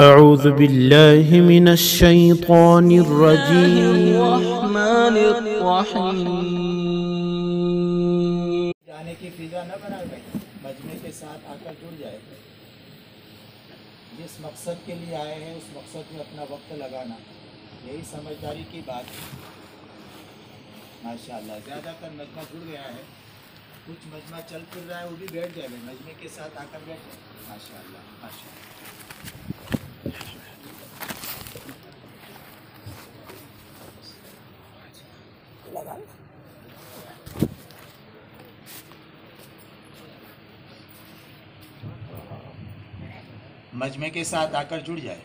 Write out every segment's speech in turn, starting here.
أعوذ بالله من الشيطان الرجيم الرحمن الرحیم۔ جانے کی فضا نہ بنائے بھائی، مجمع کے ساتھ آ کر جڑ جائے۔ جس مقصد کے لیے آئے ہیں اس مقصد میں اپنا وقت لگانا، یہی سمجھداری کی بات ہے۔ ماشاءاللہ زیادہ تر مجمع جڑ گیا ہے، کچھ مجمع چل پھر رہا ہے، وہ بھی بیٹھ جائے بھائی، مجمع کے ساتھ آ کر بیٹھ جائے۔ ماشاءاللہ ماشاءاللہ۔ مجمع کے ساتھ آ کر جڑ جائے۔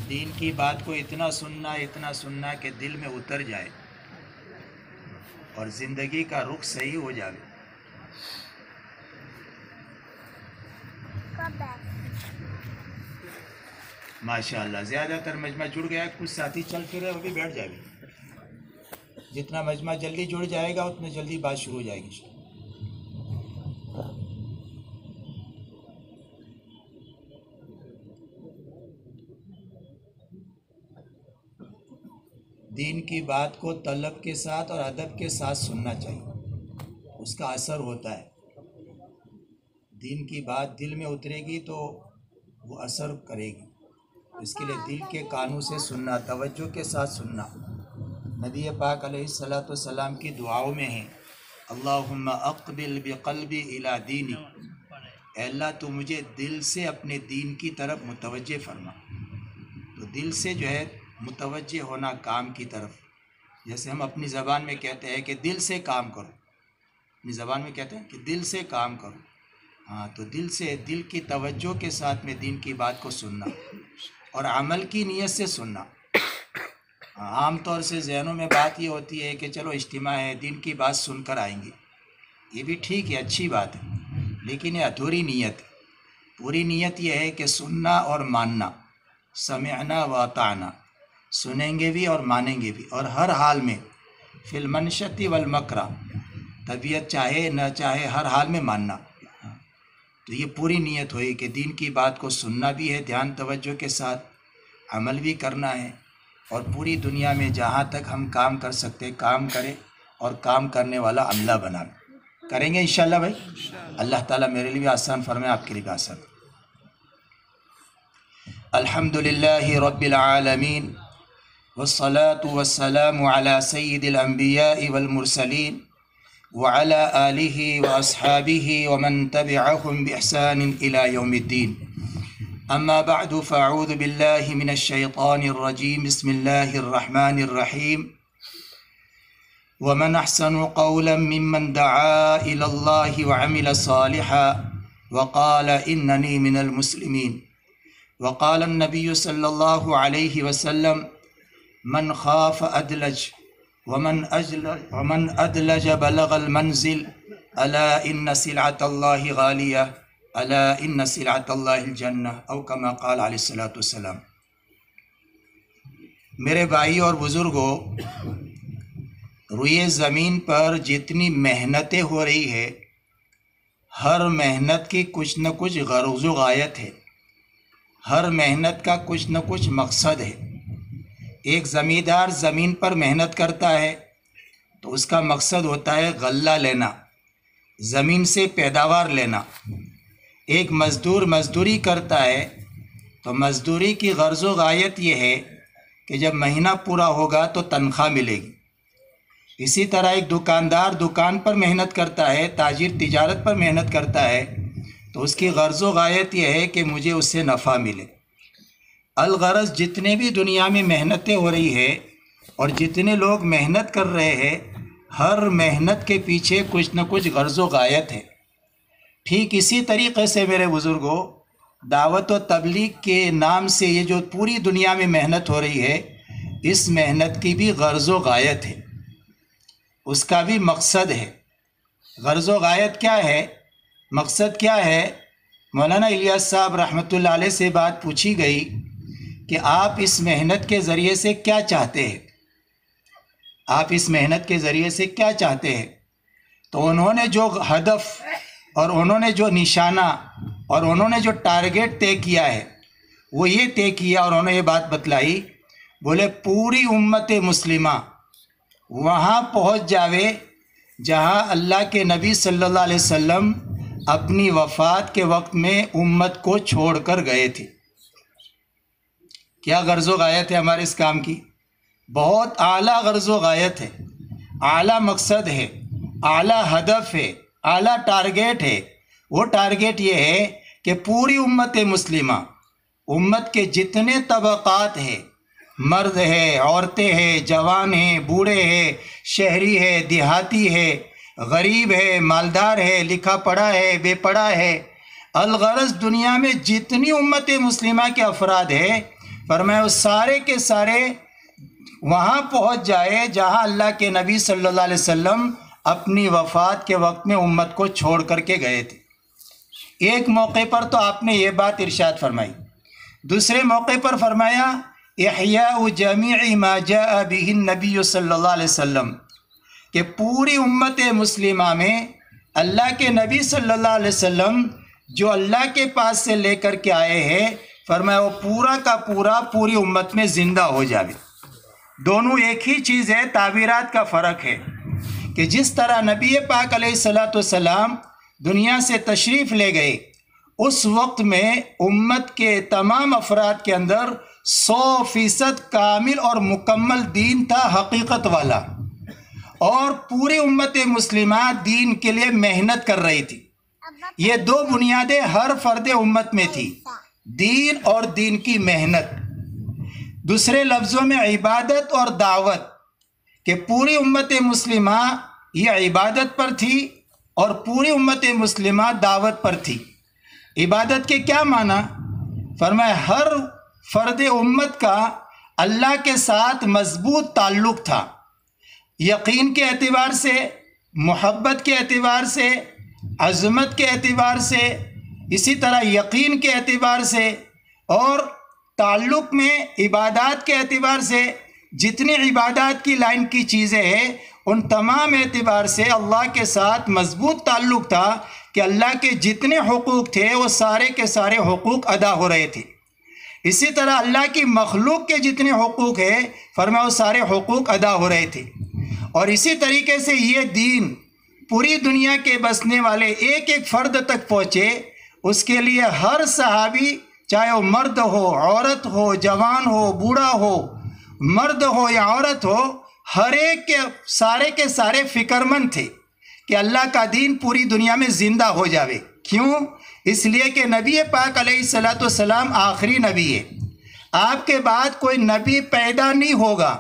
دین کی بات کو اتنا سننا کہ دل میں اتر جائے اور زندگی کا رخ صحیح ہو جائے۔ ماشاءاللہ زیادہ تر مجمع جڑ گیا ہے، کچھ ساتھی چل پھر رہے وہ بھی بیٹھ جائے گے۔ جتنا مجمع جلدی جڑ جائے گا اتنا جلدی بات شروع ہو جائے گی۔ دین کی بات کو طلب کے ساتھ اور ادب کے ساتھ سننا چاہیے، اس کا اثر ہوتا ہے۔ دین کی بات دل میں اترے گی تو وہ اثر کرے گی، اس کے لیے دل کے کانوں سے سننا، توجہ کے ساتھ سننا۔ نبی پاک علیہ السلام کی دعاؤں میں ہے اللہم اقبل بقلبی الی دینی، اے اللہ تو مجھے دل سے اپنے دین کی طرف متوجہ فرما۔ تو دل سے جو ہے متوجہ ہونا کام کی طرف، جیسے ہم اپنی زبان میں کہتے ہیں کہ دل سے کام کرو، اپنی زبان میں کہتے ہیں کہ دل سے کام کرو، ہاں تو دل سے، دل کی توجہ کے ساتھ میں دین کی بات کو سننا اور عمل کی نیت سے سننا۔ عام طور سے ذہنوں میں بات یہ ہوتی ہے کہ چلو اجتماع ہے، دین کی بات سن کر آئیں گے، یہ بھی ٹھیک ہے، اچھی بات ہے، لیکن یہ ادھوری نیت ہے۔ پوری نیت یہ ہے کہ سننا اور ماننا، سمعنا و اطعنا، سنیں گے بھی اور مانیں گے بھی، اور ہر حال میں فی المنشط والمکرہ، طبیعت چاہے نہ چاہے ہر حال میں ماننا۔ تو یہ پوری نیت ہوئی کہ دین کی بات کو سننا بھی ہے دھیان توجہ کے ساتھ، عمل بھی کرنا ہے، اور پوری دنیا میں جہاں تک ہم کام کر سکتے کام کریں اور کام کرنے والا عملہ بنا کریں گے انشاءاللہ بھائی۔ اللہ تعالیٰ میرے لیے بھی آسان فرمائے، آپ کے لیے بھی آسان۔ الحمدللہ رب العالمین والصلاة والسلام على سید الانبیاء والمرسلین وعلى آلہ واصحابہ ومن تبعہم بإحسان الى یوم الدین۔ اما بعد فاعوذ باللہ من الشیطان الرجیم، بسم اللہ الرحمن الرحیم۔ ومن احسن قولا ممن دعا الى اللہ وعمل صالحا وقال اننی من المسلمین۔ وقال النبی صلی اللہ علیہ وسلم من خاف ادلج ومن ادلج بلغ المنزل الا ان سلعۃ اللہ غالیہ الا ان سلعۃ اللہ الجنہ او کما قال علیہ الصلوۃ والسلام۔ میرے بھائی اور بزرگوں، روئے زمین پر جتنی محنتیں ہو رہی ہے، ہر محنت کی کچھ نہ کچھ غرض و غایت ہے، ہر محنت کا کچھ نہ کچھ مقصد ہے۔ ایک زمیندار زمین پر محنت کرتا ہے تو اس کا مقصد ہوتا ہے غلہ لینا، زمین سے پیداوار لینا۔ ایک مزدور مزدوری کرتا ہے تو مزدوری کی غرض و غایت یہ ہے کہ جب مہینہ پورا ہوگا تو تنخواہ ملے گی۔ اسی طرح ایک دکاندار دکان پر محنت کرتا ہے، تاجر تجارت پر محنت کرتا ہے تو اس کی غرض و غایت یہ ہے کہ مجھے اس سے نفع ملے۔ الغرض جتنے بھی دنیا میں محنتیں ہو رہی ہے اور جتنے لوگ محنت کر رہے ہیں، ہر محنت کے پیچھے کچھ نہ کچھ غرض و غایت ہے۔ ٹھیک اسی طریقے سے میرے بزرگوں، دعوت و تبلیغ کے نام سے یہ جو پوری دنیا میں محنت ہو رہی ہے، اس محنت کی بھی غرض و غایت ہے، اس کا بھی مقصد ہے۔ غرض و غایت کیا ہے، مقصد کیا ہے؟ مولانا الیاس صاحب رحمۃ اللہ علیہ سے بات پوچھی گئی کہ آپ اس محنت کے ذریعے سے کیا چاہتے ہیں؟ آپ اس محنت کے ذریعے سے کیا چاہتے ہیں؟ تو انہوں نے جو ہدف اور انہوں نے جو نشانہ اور انہوں نے جو ٹارگیٹ طے کیا ہے وہ یہ طے کیا اور انہوں نے یہ بات بتلائی، بولے پوری امت مسلمہ وہاں پہنچ جاوے جہاں اللہ کے نبی صلی اللہ علیہ وسلم اپنی وفات کے وقت میں امت کو چھوڑ کر گئے تھے۔ کیا غرض و غایت ہے ہمارے اس کام کی؟ بہت اعلیٰ غرض و غایت ہے، اعلیٰ مقصد ہے، اعلیٰ ہدف ہے، اعلیٰ ٹارگیٹ ہے۔ وہ ٹارگیٹ یہ ہے کہ پوری امت مسلمہ، امت کے جتنے طبقات ہیں، مرد ہے، عورتیں ہیں، جوان ہیں، بوڑھے ہیں، شہری ہے، دیہاتی ہے، غریب ہے، مالدار ہے، لکھا پڑھا ہے، بے پڑھا ہے، الغرض دنیا میں جتنی امت مسلمہ کے افراد ہیں، فرمایا وہ سارے کے سارے وہاں پہنچ جائے جہاں اللہ کے نبی صلی اللہ علیہ وسلم اپنی وفات کے وقت میں امت کو چھوڑ کر کے گئے تھے۔ ایک موقع پر تو آپ نے یہ بات ارشاد فرمائی، دوسرے موقع پر فرمایا احیاء جمیع ما جاء به النبی صلی اللہ علیہ وسلم، کہ پوری امت مسلمہ میں اللہ کے نبی صلی اللہ علیہ وسلم جو اللہ کے پاس سے لے کر کے آئے ہیں، فرمایا وہ پورا کا پورا پوری امت میں زندہ ہو جاوے۔ دونوں ایک ہی چیز ہے، تعبیرات کا فرق ہے کہ جس طرح نبی پاک علیہ السلام دنیا سے تشریف لے گئے، اس وقت میں امت کے تمام افراد کے اندر 100% کامل اور مکمل دین تھا، حقیقت والا، اور پوری امت مسلمہ دین کے لیے محنت کر رہی تھی۔ یہ دو بنیادیں ہر فرد امت میں تھی، دین اور دین کی محنت، دوسرے لفظوں میں عبادت اور دعوت، کہ پوری امت مسلمہ یہ عبادت پر تھی اور پوری امت مسلمہ دعوت پر تھی۔ عبادت کے کیا معنی؟ فرمایا ہر فرد امت کا اللہ کے ساتھ مضبوط تعلق تھا، یقین کے اعتبار سے، محبت کے اعتبار سے، عظمت کے اعتبار سے، اسی طرح یقین کے اعتبار سے، اور تعلق میں عبادات کے اعتبار سے، جتنی عبادات کی لائن کی چیزیں ہیں ان تمام اعتبار سے اللہ کے ساتھ مضبوط تعلق تھا کہ اللہ کے جتنے حقوق تھے وہ سارے کے سارے حقوق ادا ہو رہے تھے۔ اسی طرح اللہ کی مخلوق کے جتنے حقوق ہیں فرمایا وہ سارے حقوق ادا ہو رہے تھے۔ اور اسی طریقے سے یہ دین پوری دنیا کے بسنے والے ایک ایک فرد تک پہنچے، اس کے لیے ہر صحابی، چاہے وہ مرد ہو، عورت ہو، جوان ہو، بوڑھا ہو، مرد ہو یا عورت ہو، ہر ایک کے سارے فکر مند تھے کہ اللہ کا دین پوری دنیا میں زندہ ہو جاوے۔ کیوں؟ اس لیے کہ نبی پاک علیہ السلام آخری نبی ہے، آپ کے بعد کوئی نبی پیدا نہیں ہوگا۔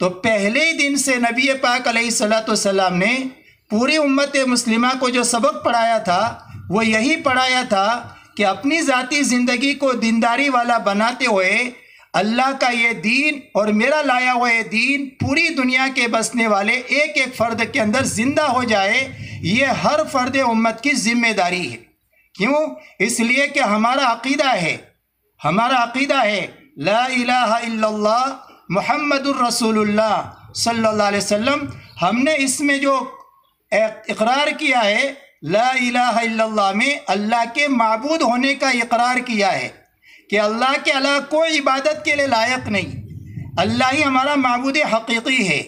تو پہلے ہی دن سے نبی پاک علیہ السلام نے پوری امت مسلمہ کو جو سبق پڑھایا تھا وہ یہی پڑھایا تھا کہ اپنی ذاتی زندگی کو دینداری والا بناتے ہوئے اللہ کا یہ دین اور میرا لایا ہوا یہ دین پوری دنیا کے بسنے والے ایک ایک فرد کے اندر زندہ ہو جائے، یہ ہر فرد امت کی ذمہ داری ہے۔ کیوں؟ اس لیے کہ ہمارا عقیدہ ہے لا الہ الا اللہ محمد الرسول اللہ صلی اللہ علیہ وسلم۔ ہم نے اس میں جو اقرار کیا ہے لا الہ الا اللہ میں اللہ کے معبود ہونے کا اقرار کیا ہے کہ اللہ کے علاوہ کوئی عبادت کے لیے لائق نہیں، اللہ ہی ہمارا معبود حقیقی ہے۔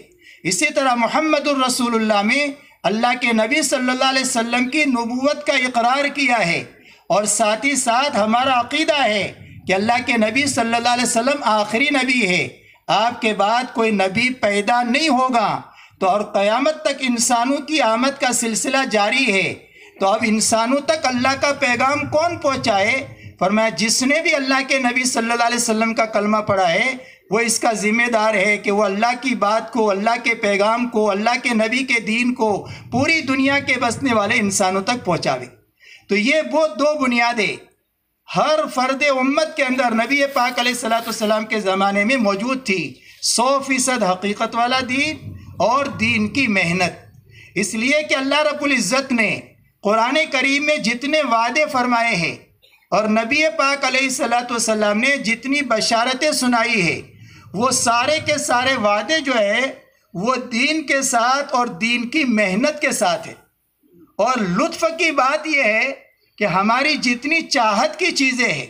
اسی طرح محمد الرسول اللہ میں اللہ کے نبی صلی اللہ علیہ وسلم کی نبوت کا اقرار کیا ہے، اور ساتھ ہی ساتھ ہمارا عقیدہ ہے کہ اللہ کے نبی صلی اللہ علیہ وسلم آخری نبی ہے، آپ کے بعد کوئی نبی پیدا نہیں ہوگا۔ تو اور قیامت تک انسانوں کی آمد کا سلسلہ جاری ہے، تو اب انسانوں تک اللہ کا پیغام کون پہنچائے؟ فرمایا جس نے بھی اللہ کے نبی صلی اللہ علیہ وسلم کا کلمہ پڑھا ہے وہ اس کا ذمہ دار ہے کہ وہ اللہ کی بات کو، اللہ کے پیغام کو، اللہ کے نبی کے دین کو پوری دنیا کے بسنے والے انسانوں تک پہنچاوے۔ تو یہ وہ دو بنیادیں ہر فرد امت کے اندر نبی پاک علیہ السلام کے زمانے میں موجود تھی، 100% حقیقت والا دین اور دین کی محنت۔ اس لیے کہ اللہ رب العزت نے قرآن کریم میں جتنے وعدے فرمائے ہیں اور نبی پاک علیہ السلام نے جتنی بشارتیں سنائی ہے، وہ سارے کے سارے وعدے جو ہے وہ دین کے ساتھ اور دین کی محنت کے ساتھ ہے۔ اور لطف کی بات یہ ہے کہ ہماری جتنی چاہت کی چیزیں ہیں،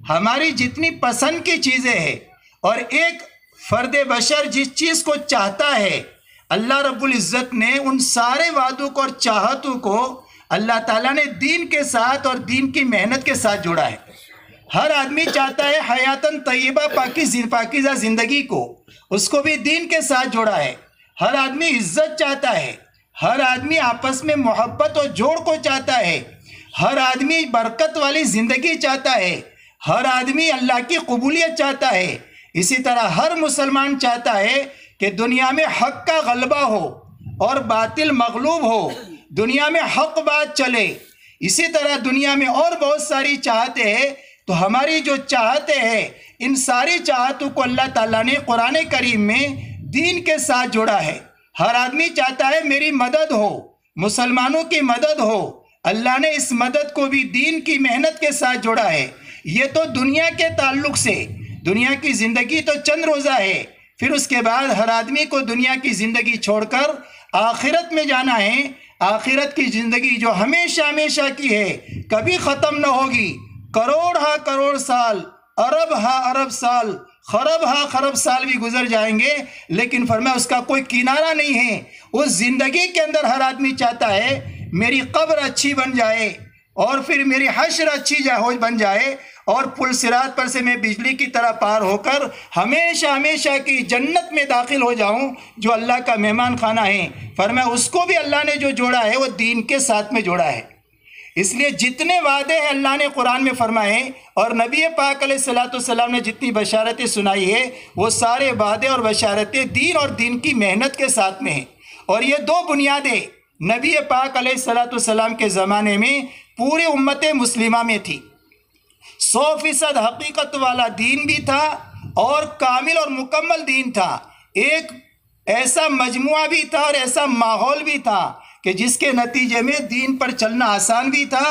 ہماری جتنی پسند کی چیزیں ہیں، اور ایک فرد بشر جس چیز کو چاہتا ہے، اللہ رب العزت نے ان سارے وعدوں کو اور چاہتوں کو اللہ تعالیٰ نے دین کے ساتھ اور دین کی محنت کے ساتھ جوڑا ہے۔ ہر آدمی چاہتا ہے حیاتاً طیبہ پاکیزہ زندگی کو، اس کو بھی دین کے ساتھ جوڑا ہے۔ ہر آدمی عزت چاہتا ہے، ہر آدمی آپس میں محبت اور جوڑ کو چاہتا ہے، ہر آدمی برکت والی زندگی چاہتا ہے، ہر آدمی اللہ کی قبولیت چاہتا ہے۔ اسی طرح ہر مسلمان چاہتا ہے کہ دنیا میں حق کا غلبہ ہو اور باطل مغلوب ہو، دنیا میں حق بات چلے۔ اسی طرح دنیا میں اور بہت ساری چاہتے ہیں، تو ہماری جو چاہتے ہیں ان ساری چاہتوں کو اللہ تعالیٰ نے قرآن کریم میں دین کے ساتھ جوڑا ہے۔ ہر آدمی چاہتا ہے میری مدد ہو، مسلمانوں کی مدد ہو، اللہ نے اس مدد کو بھی دین کی محنت کے ساتھ جوڑا ہے۔ یہ تو دنیا کے تعلق سے، دنیا کی زندگی تو چند روزہ ہے، پھر اس کے بعد ہر آدمی کو دنیا کی زندگی چھوڑ کر آخرت میں جانا ہے۔ آخرت کی زندگی جو ہمیشہ ہمیشہ کی ہے، کبھی ختم نہ ہوگی۔ کروڑ ہا کروڑ سال، ارب ہا ارب سال، خرب ہا خرب سال بھی گزر جائیں گے، لیکن فرمایا اس کا کوئی کنارہ نہیں ہے۔ اس زندگی کے اندر ہر آدمی چاہتا ہے میری قبر اچھی بن جائے، اور پھر میری حشر اچھی بن جائے، اور پل صراط پر سے میں بجلی کی طرح پار ہو کر ہمیشہ ہمیشہ کی جنت میں داخل ہو جاؤں جو اللہ کا مہمان خانہ ہے۔ فرمایا اس کو بھی اللہ نے جو جوڑا ہے وہ دین کے ساتھ میں جوڑا ہے۔ اس لیے جتنے وعدے ہیں اللہ نے قرآن میں فرمائے، اور نبی پاک علیہ السلام نے جتنی بشارتیں سنائی ہے، وہ سارے وعدے اور بشارتیں دین اور دین کی محنت کے ساتھ میں ہیں۔ اور یہ دو بنیادیں نبی پاک علیہ السلام کے زمانے میں پوری امت مسلمہ میں تھی۔ 100% حقیقت والا دین بھی تھا اور کامل اور مکمل دین تھا۔ ایک ایسا مجموعہ بھی تھا اور ایسا ماحول بھی تھا کہ جس کے نتیجے میں دین پر چلنا آسان بھی تھا،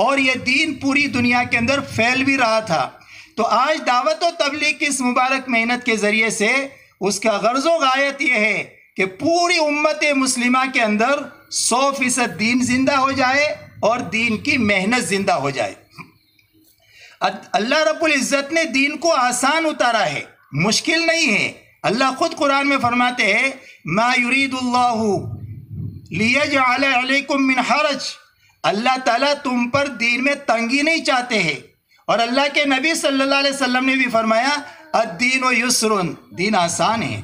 اور یہ دین پوری دنیا کے اندر پھیل بھی رہا تھا۔ تو آج دعوت و تبلیغ کی اس مبارک محنت کے ذریعے سے اس کا غرض و غایت یہ ہے کہ پوری امت مسلمہ کے اندر 100% دین زندہ ہو جائے اور دین کی محنت زندہ ہو جائے۔ اللہ رب العزت نے دین کو آسان اتارا ہے، مشکل نہیں ہے۔ اللہ خود قرآن میں فرماتے ہیں ما یرید اللہ لیجعل علیکم من حرج، اللہ تعالیٰ تم پر دین میں تنگی نہیں چاہتے ہیں۔ اور اللہ کے نبی صلی اللہ علیہ وسلم نے بھی فرمایا الدین و یسر، دین آسان ہے۔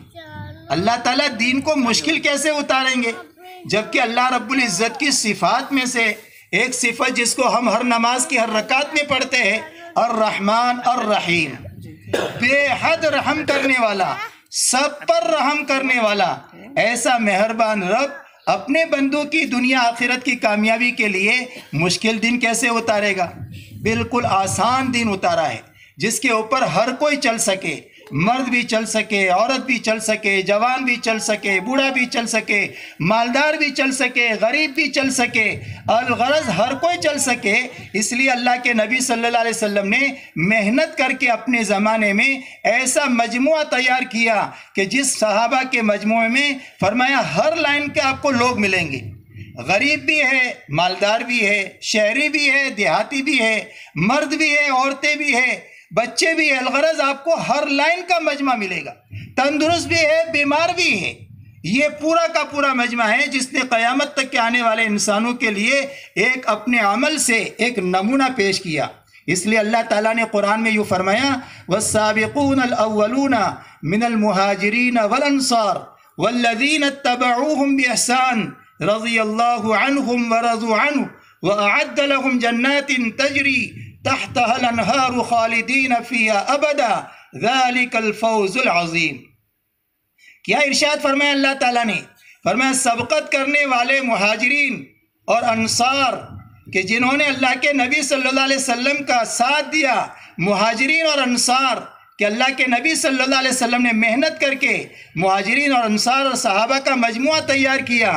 اللہ تعالیٰ دین کو مشکل کیسے اتاریں گے؟ جبکہ اللہ رب العزت کی صفات میں سے ایک صفت جس کو ہم ہر نماز کی ہر رکعت میں پڑھتے ہیں، الرحمن الرحیم، بے حد رحم کرنے والا، سب پر رحم کرنے والا، ایسا مہربان رب اپنے بندوں کی دنیا آخرت کی کامیابی کے لیے مشکل دن کیسے اتارے گا؟ بالکل آسان دن اتارا ہے جس کے اوپر ہر کوئی چل سکے، مرد بھی چل سکے، عورت بھی چل سکے، جوان بھی چل سکے، بوڑھا بھی چل سکے، مالدار بھی چل سکے، غریب بھی چل سکے، الغرض ہر کوئی چل سکے۔ اس لیے اللہ کے نبی صلی اللہ علیہ وسلم نے محنت کر کے اپنے زمانے میں ایسا مجموعہ تیار کیا کہ جس صحابہ کے مجموعے میں فرمایا ہر لائن کے آپ کو لوگ ملیں گے، غریب بھی ہے، مالدار بھی ہے، شہری بھی ہے، دیہاتی بھی ہے، مرد بھی ہے، عورتیں بھی ہے، بچے بھی ہے، الغرض آپ کو ہر لائن کا مجمع ملے گا، تندرست بھی ہے، بیمار بھی ہے۔ یہ پورا کا پورا مجمع ہے جس نے قیامت تک کے آنے والے انسانوں کے لیے ایک اپنے عمل سے ایک نمونہ پیش کیا۔ اس لیے اللہ تعالیٰ نے قرآن میں یوں فرمایا والسابقون الاولون من المہاجرین والانصار والذین اتبعوهم بإحسان رضی اللہ عنہم ورضوا عنہ وأعد لهم جنات تجری تحتها الانہار خالدین فیہا ابدا ذلک الفوز العظیم۔ کیا ارشاد فرمایا اللہ تعالیٰ نے؟ فرمایا سبقت کرنے والے مہاجرین اور انصار کہ جنہوں نے اللہ کے نبی صلی اللہ علیہ وسلم کا ساتھ دیا، مہاجرین اور انصار کہ اللہ کے نبی صلی اللہ علیہ وسلم نے محنت کر کے مہاجرین اور انصار اور صحابہ کا مجموعہ تیار کیا۔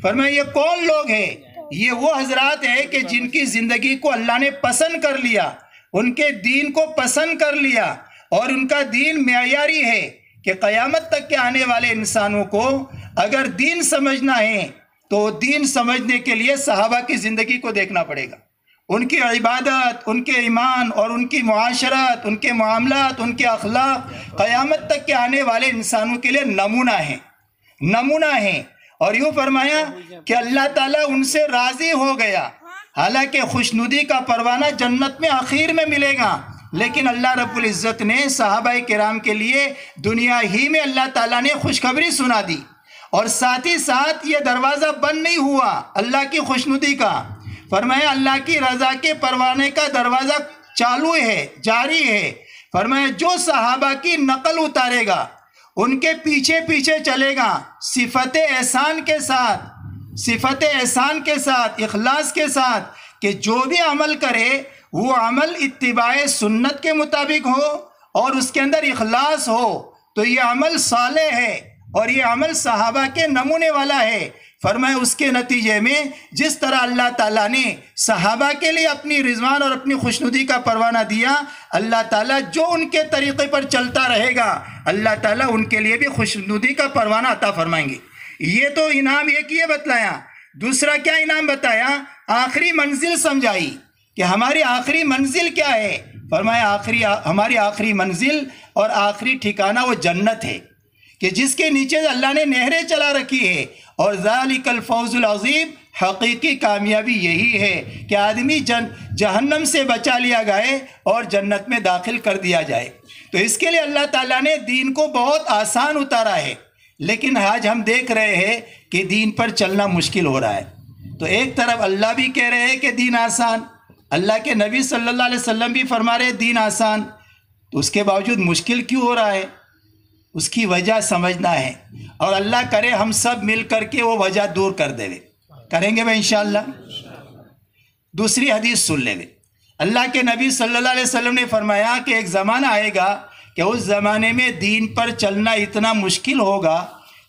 فرمایا یہ کون لوگ ہیں؟ یہ وہ حضرات ہیں کہ جن کی زندگی کو اللہ نے پسند کر لیا، ان کے دین کو پسند کر لیا، اور ان کا دین معیاری ہے کہ قیامت تک کے آنے والے انسانوں کو اگر دین سمجھنا ہے تو دین سمجھنے کے لیے صحابہ کی زندگی کو دیکھنا پڑے گا، ان کی عبادت، ان کے ایمان اور ان کی معاشرت، ان کے معاملات، ان کے اخلاق قیامت تک کے آنے والے انسانوں کے لیے نمونہ ہیں۔ اور یوں فرمایا کہ اللہ تعالیٰ ان سے راضی ہو گیا، حالانکہ خوشنودی کا پروانہ جنت میں آخر میں ملے گا، لیکن اللہ رب العزت نے صحابہ کرام کے لیے دنیا ہی میں اللہ تعالیٰ نے خوشخبری سنا دی، اور ساتھ ہی ساتھ یہ دروازہ بند نہیں ہوا اللہ کی خوشنودی کا، فرمایا اللہ کی رضا کے پروانے کا دروازہ چالو ہے، جاری ہے۔ فرمایا جو صحابہ کی نقل اتارے گا، ان کے پیچھے پیچھے چلے گا، صفت احسان کے ساتھ، اخلاص کے ساتھ، کہ جو بھی عمل کرے وہ عمل اتباع سنت کے مطابق ہو اور اس کے اندر اخلاص ہو، تو یہ عمل صالح ہے اور یہ عمل صحابہ کے نمونے والا ہے۔ فرمایا اس کے نتیجے میں جس طرح اللہ تعالیٰ نے صحابہ کے لیے اپنی رضوان اور اپنی خوشنودی کا پروانہ دیا، اللہ تعالیٰ جو ان کے طریقے پر چلتا رہے گا اللہ تعالیٰ ان کے لیے بھی خوشنودی کا پروانہ عطا فرمائیں گے۔ یہ تو انعام ایک یہ بتلایا، دوسرا کیا انعام بتایا؟ آخری منزل سمجھائی کہ ہماری آخری منزل کیا ہے۔ فرمایا ہماری آخری منزل اور آخری ٹھکانہ وہ جنت ہے، کہ جس کے نیچے اللہ نے نہریں چلا رکھی ہے، اور ذالک الفوز العظیم، حقیقی کامیابی یہی ہے کہ آدمی جہنم سے بچا لیا گئے اور جنت میں داخل کر دیا جائے۔ تو اس کے لیے اللہ تعالیٰ نے دین کو بہت آسان اتارا ہے، لیکن آج ہم دیکھ رہے ہیں کہ دین پر چلنا مشکل ہو رہا ہے۔ تو ایک طرف اللہ بھی کہہ رہے ہیں کہ دین آسان، اللہ کے نبی صلی اللہ علیہ وسلم بھی فرما رہے ہیں دین آسان، تو اس کے باوجود مشکل کیوں ہو رہا ہے؟ اس کی وجہ سمجھنا ہے، اور اللہ کرے ہم سب مل کر کے وہ وجہ دور کر دے، کریں گے بھائی انشاءاللہ۔ دوسری حدیث سن لیں گے، اللہ کے نبی صلی اللہ علیہ وسلم نے فرمایا کہ ایک زمانہ آئے گا کہ اس زمانے میں دین پر چلنا اتنا مشکل ہوگا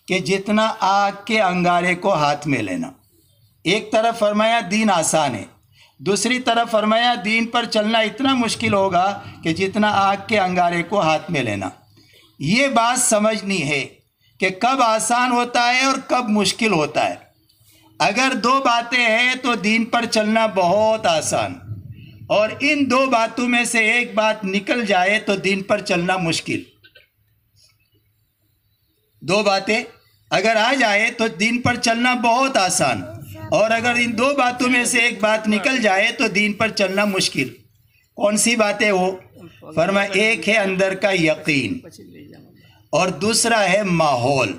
کہ جتنا آگ کے انگارے کو ہاتھ میں لینا۔ ایک طرف فرمایا دین آسان ہے، دوسری طرف فرمایا دین پر چلنا اتنا مشکل ہوگا کہ جتنا آگ کے انگارے کو ہاتھ میں لینا۔ یہ بات سمجھنی ہے کہ کب آسان ہوتا ہے اور کب مشکل ہوتا ہے۔ اگر دو باتیں ہیں تو دین پر چلنا بہت آسان، اور ان دو باتوں میں سے ایک بات نکل جائے تو دین پر چلنا مشکل۔ دو باتیں اگر آ جائے تو دین پر چلنا بہت آسان، اور اگر ان دو باتوں میں سے ایک بات نکل جائے تو دین پر چلنا مشکل۔ کون سی باتیں وہ؟ فرمایا ایک ہے اندر کا یقین اور دوسرا ہے ماحول۔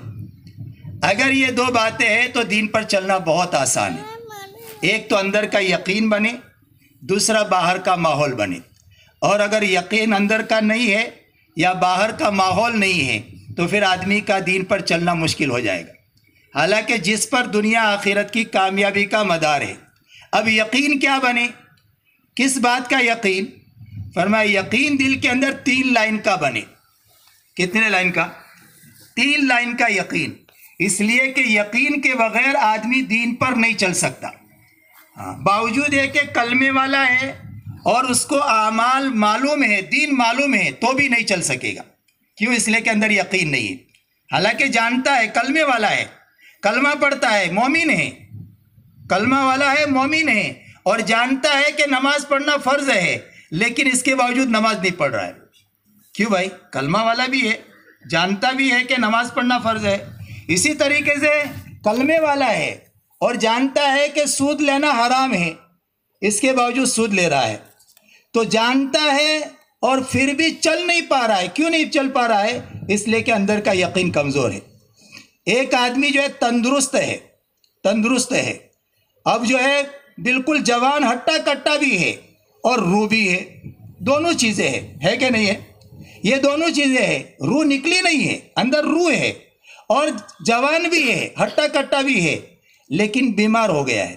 اگر یہ دو باتیں ہیں تو دین پر چلنا بہت آسان ہے۔ ایک تو اندر کا یقین بنے، دوسرا باہر کا ماحول بنے۔ اور اگر یقین اندر کا نہیں ہے یا باہر کا ماحول نہیں ہے تو پھر آدمی کا دین پر چلنا مشکل ہو جائے گا، حالانکہ جس پر دنیا آخرت کی کامیابی کا مدار ہے۔ اب یقین کیا بنے؟ کس بات کا یقین؟ فرمایا یقین دل کے اندر 3 لائن کا بنے۔ کتنے لائن کا؟ 3 لائن کا یقین، اس لیے کہ یقین کے بغیر آدمی دین پر نہیں چل سکتا۔ باوجود ہے کہ کلمے والا ہے اور اس کو اعمال معلوم ہے، دین معلوم ہے، تو بھی نہیں چل سکے گا۔ کیوں؟ اس لیے کہ اندر یقین نہیں ہے، حالانکہ جانتا ہے، کلمے والا ہے، کلمہ پڑھتا ہے، مومن ہے، کلمہ والا ہے، مومن ہے، اور جانتا ہے کہ نماز پڑھنا فرض ہے، لیکن اس کے باوجود نماز نہیں پڑھ رہا ہے۔ کیوں بھائی؟ کلمہ والا بھی ہے، جانتا بھی ہے کہ نماز پڑھنا فرض ہے۔ اسی طریقے سے کلمے والا ہے اور جانتا ہے کہ سود لینا حرام ہے، اس کے باوجود سود لے رہا ہے۔ تو جانتا ہے اور پھر بھی چل نہیں پا رہا ہے۔ کیوں نہیں چل پا رہا ہے؟ اس لیے کہ اندر کا یقین کمزور ہے۔ ایک آدمی جو ہے تندرست ہے، اب جو ہے بالکل جوان ہٹا کٹا بھی ہے اور روح بھی ہے، دونوں چیزیں ہے کہ نہیں ہے؟ یہ دونوں چیزیں ہیں، روح نکلی نہیں ہے، اندر روح ہے اور جوان بھی ہے، ہٹا کٹا بھی ہے، لیکن بیمار ہو گیا ہے۔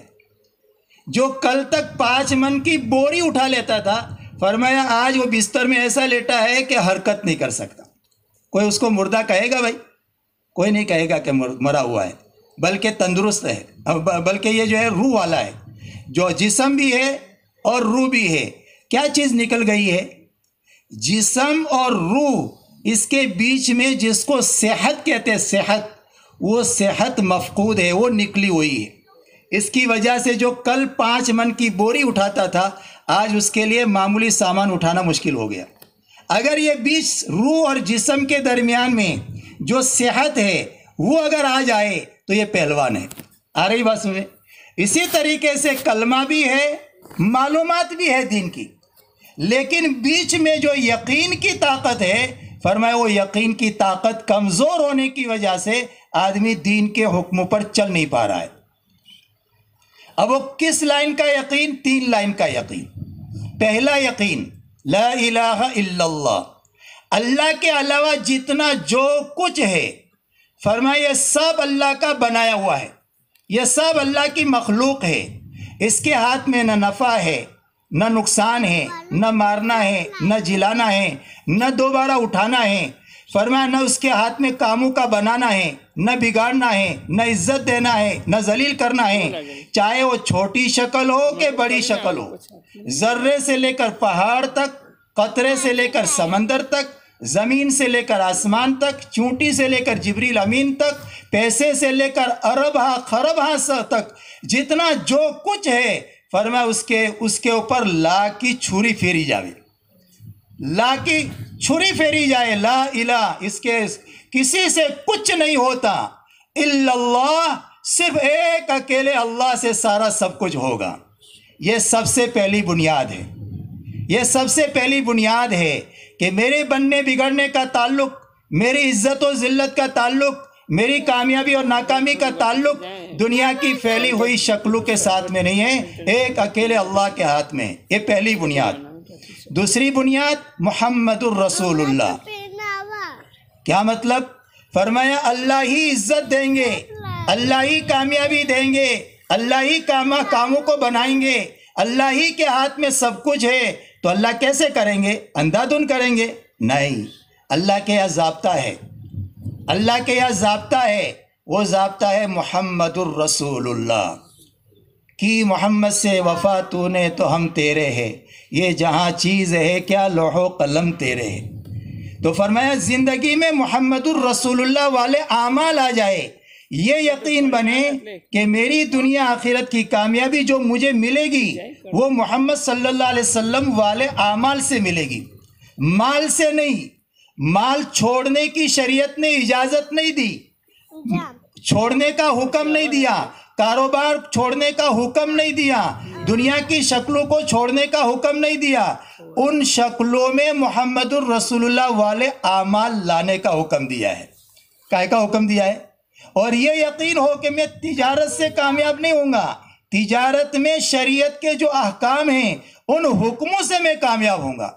جو کل تک 5 من کی بوری اٹھا لیتا تھا، فرمایا آج وہ بستر میں ایسا لیٹا ہے کہ حرکت نہیں کر سکتا۔ کوئی اس کو مردہ کہے گا بھائی؟ کوئی نہیں کہے گا کہ مرا ہوا ہے، بلکہ تندرست ہے، بلکہ یہ جو ہے روح والا ہے، جو جسم بھی ہے اور روح بھی ہے۔ کیا چیز نکل گئی ہے؟ جسم اور روح، اس کے بیچ میں جس کو صحت کہتے ہیں، صحت، وہ صحت مفقود ہے، وہ نکلی ہوئی ہے۔ اس کی وجہ سے جو کل 5 من کی بوری اٹھاتا تھا آج اس کے لیے معمولی سامان اٹھانا مشکل ہو گیا۔ اگر یہ بیچ روح اور جسم کے درمیان میں جو صحت ہے وہ اگر آ جائے تو یہ پہلوان ہے۔ آ رہی بات سمجھے؟ اسی طریقے سے کلمہ بھی ہے، معلومات بھی ہے دین کی، لیکن بیچ میں جو یقین کی طاقت ہے، فرمایا وہ یقین کی طاقت کمزور ہونے کی وجہ سے آدمی دین کے حکموں پر چل نہیں پا رہا ہے۔ اب وہ کس لائن کا یقین؟ 3 لائن کا یقین۔ پہلا یقین لا الہ الا اللہ، اللہ کے علاوہ جتنا جو کچھ ہے، فرمایا یہ سب اللہ کا بنایا ہوا ہے، یہ سب اللہ کی مخلوق ہے، اس کے ہاتھ میں نہ نفع ہے نہ نقصان ہے، نہ مارنا ہے نہ جلانا ہے نہ دوبارہ اٹھانا ہے، فرمایا نہ اس کے ہاتھ میں کاموں کا بنانا ہے، نہ بگاڑنا ہے، نہ عزت دینا ہے، نہ ذلیل کرنا ہے، چاہے وہ چھوٹی شکل ہو کہ بڑی شکل ہو، ذرے سے لے کر پہاڑ تک، قطرے سے لے کر سمندر تک، زمین سے لے کر آسمان تک، چونٹی سے لے کر جبریل امین تک، پیسے سے لے کر ارب ہاں خرب ہاں تک، جتنا جو کچھ ہے، فرمایا اس کے اوپر لا کی چھری پھیری جائے، لا کی چھری پھیری جائے، لا الہ، اس کے کسی سے کچھ نہیں ہوتا الا اللہ، صرف ایک اکیلے اللہ سے سارا سب کچھ ہوگا۔ یہ سب سے پہلی بنیاد ہے، یہ سب سے پہلی بنیاد ہے کہ میرے بننے بگڑنے کا تعلق، میری عزت و ذلت کا تعلق، میری کامیابی اور ناکامی کا تعلق دنیا کی پھیلی ہوئی شکلوں کے ساتھ میں نہیں ہے، ایک اکیلے اللہ کے ہاتھ میں۔ یہ پہلی بنیاد۔ دوسری بنیاد محمد الرسول اللہ۔ کیا مطلب؟ فرمایا اللہ ہی عزت دیں گے، اللہ ہی کامیابی دیں گے، اللہ ہی کاموں کو بنائیں گے، اللہ ہی کے ہاتھ میں سب کچھ ہے، تو اللہ کیسے کریں گے؟ اندھا دھند کریں گے؟ نہیں، اللہ کے یہاں ضابطہ ہے، اللہ کے یہاں ضابطہ ہے، وہ ضابطہ ہے محمد الرسول اللہ کی محمد سے وفا تو نے تو ہم تیرے ہیں، یہ جہاں چیز ہے کیا لوح و قلم تیرے ہیں۔ تو فرمایا زندگی میں محمد الرسول اللہ والے اعمال آ جائے، یہ یقین بنے کہ میری دنیا آخرت کی کامیابی جو مجھے ملے گی وہ محمد صلی اللہ علیہ وسلم والے اعمال سے ملے گی، مال سے نہیں۔ مال چھوڑنے کی شریعت نے اجازت نہیں دی، چھوڑنے کا حکم نہیں دیا، کاروبار چھوڑنے کا حکم نہیں دیا، دنیا کی شکلوں کو چھوڑنے کا حکم نہیں دیا، ان شکلوں میں محمد الرسول اللہ والے اعمال لانے کا حکم دیا ہے۔ کائے کا حکم دیا ہے؟ اور یہ یقین ہو کہ میں تجارت سے کامیاب نہیں ہوں گا، تجارت میں شریعت کے جو احکام ہیں ان حکموں سے میں کامیاب ہوں گا،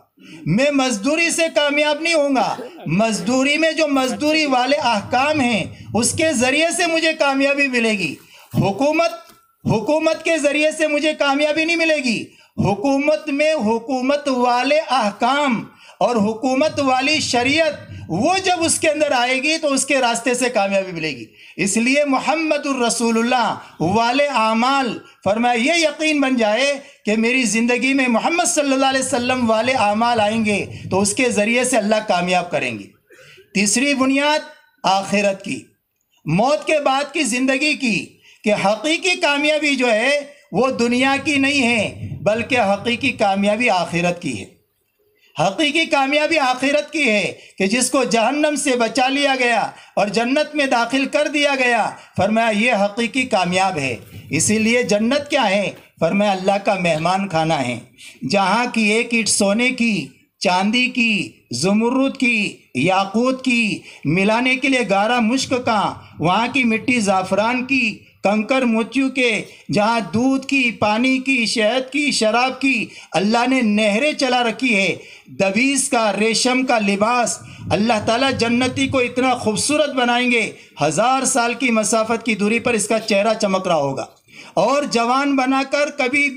میں مزدوری سے کامیاب نہیں ہوں گا، مزدوری میں جو مزدوری والے احکام ہیں اس کے ذریعے سے مجھے کامیابی ملے گی، حکومت کے ذریعے سے مجھے کامیابی نہیں ملے گی، حکومت میں حکومت والے احکام اور حکومت والی شریعت وہ جب اس کے اندر آئے گی تو اس کے راستے سے کامیابی ملے گی۔ اس لیے محمد الرسول اللہ والے اعمال، فرمایا یہ یقین بن جائے کہ میری زندگی میں محمد صلی اللہ علیہ وسلم والے اعمال آئیں گے تو اس کے ذریعے سے اللہ کامیاب کریں گے۔ تیسری بنیاد آخرت کی، موت کے بعد کی زندگی کی، کہ حقیقی کامیابی جو ہے وہ دنیا کی نہیں ہے بلکہ حقیقی کامیابی آخرت کی ہے۔ حقیقی کامیابی آخرت کی ہے کہ جس کو جہنم سے بچا لیا گیا اور جنت میں داخل کر دیا گیا، فرمایا یہ حقیقی کامیاب ہے۔ اسی لیے جنت کیا ہے؟ فرمایا اللہ کا مہمان خانہ ہے، جہاں کی ایک اینٹ سونے کی، چاندی کی، زمرد کی، یاقوت کی، ملانے کے لیے گارا مشک کا، وہاں کی مٹی زعفران کی، کنکر موتیوں کے، جہاں دودھ کی، پانی کی، شہد کی، شراب کی اللہ نے نہریں چلا رکھی ہے، دویز کا، ریشم کا لباس، اللہ تعالیٰ جنتی کو اتنا خوبصورت بنائیں گے، 1000 سال کی مسافت کی دوری پر اس کا چہرہ چمک رہا ہوگا، اور جوان بنا کر کبھی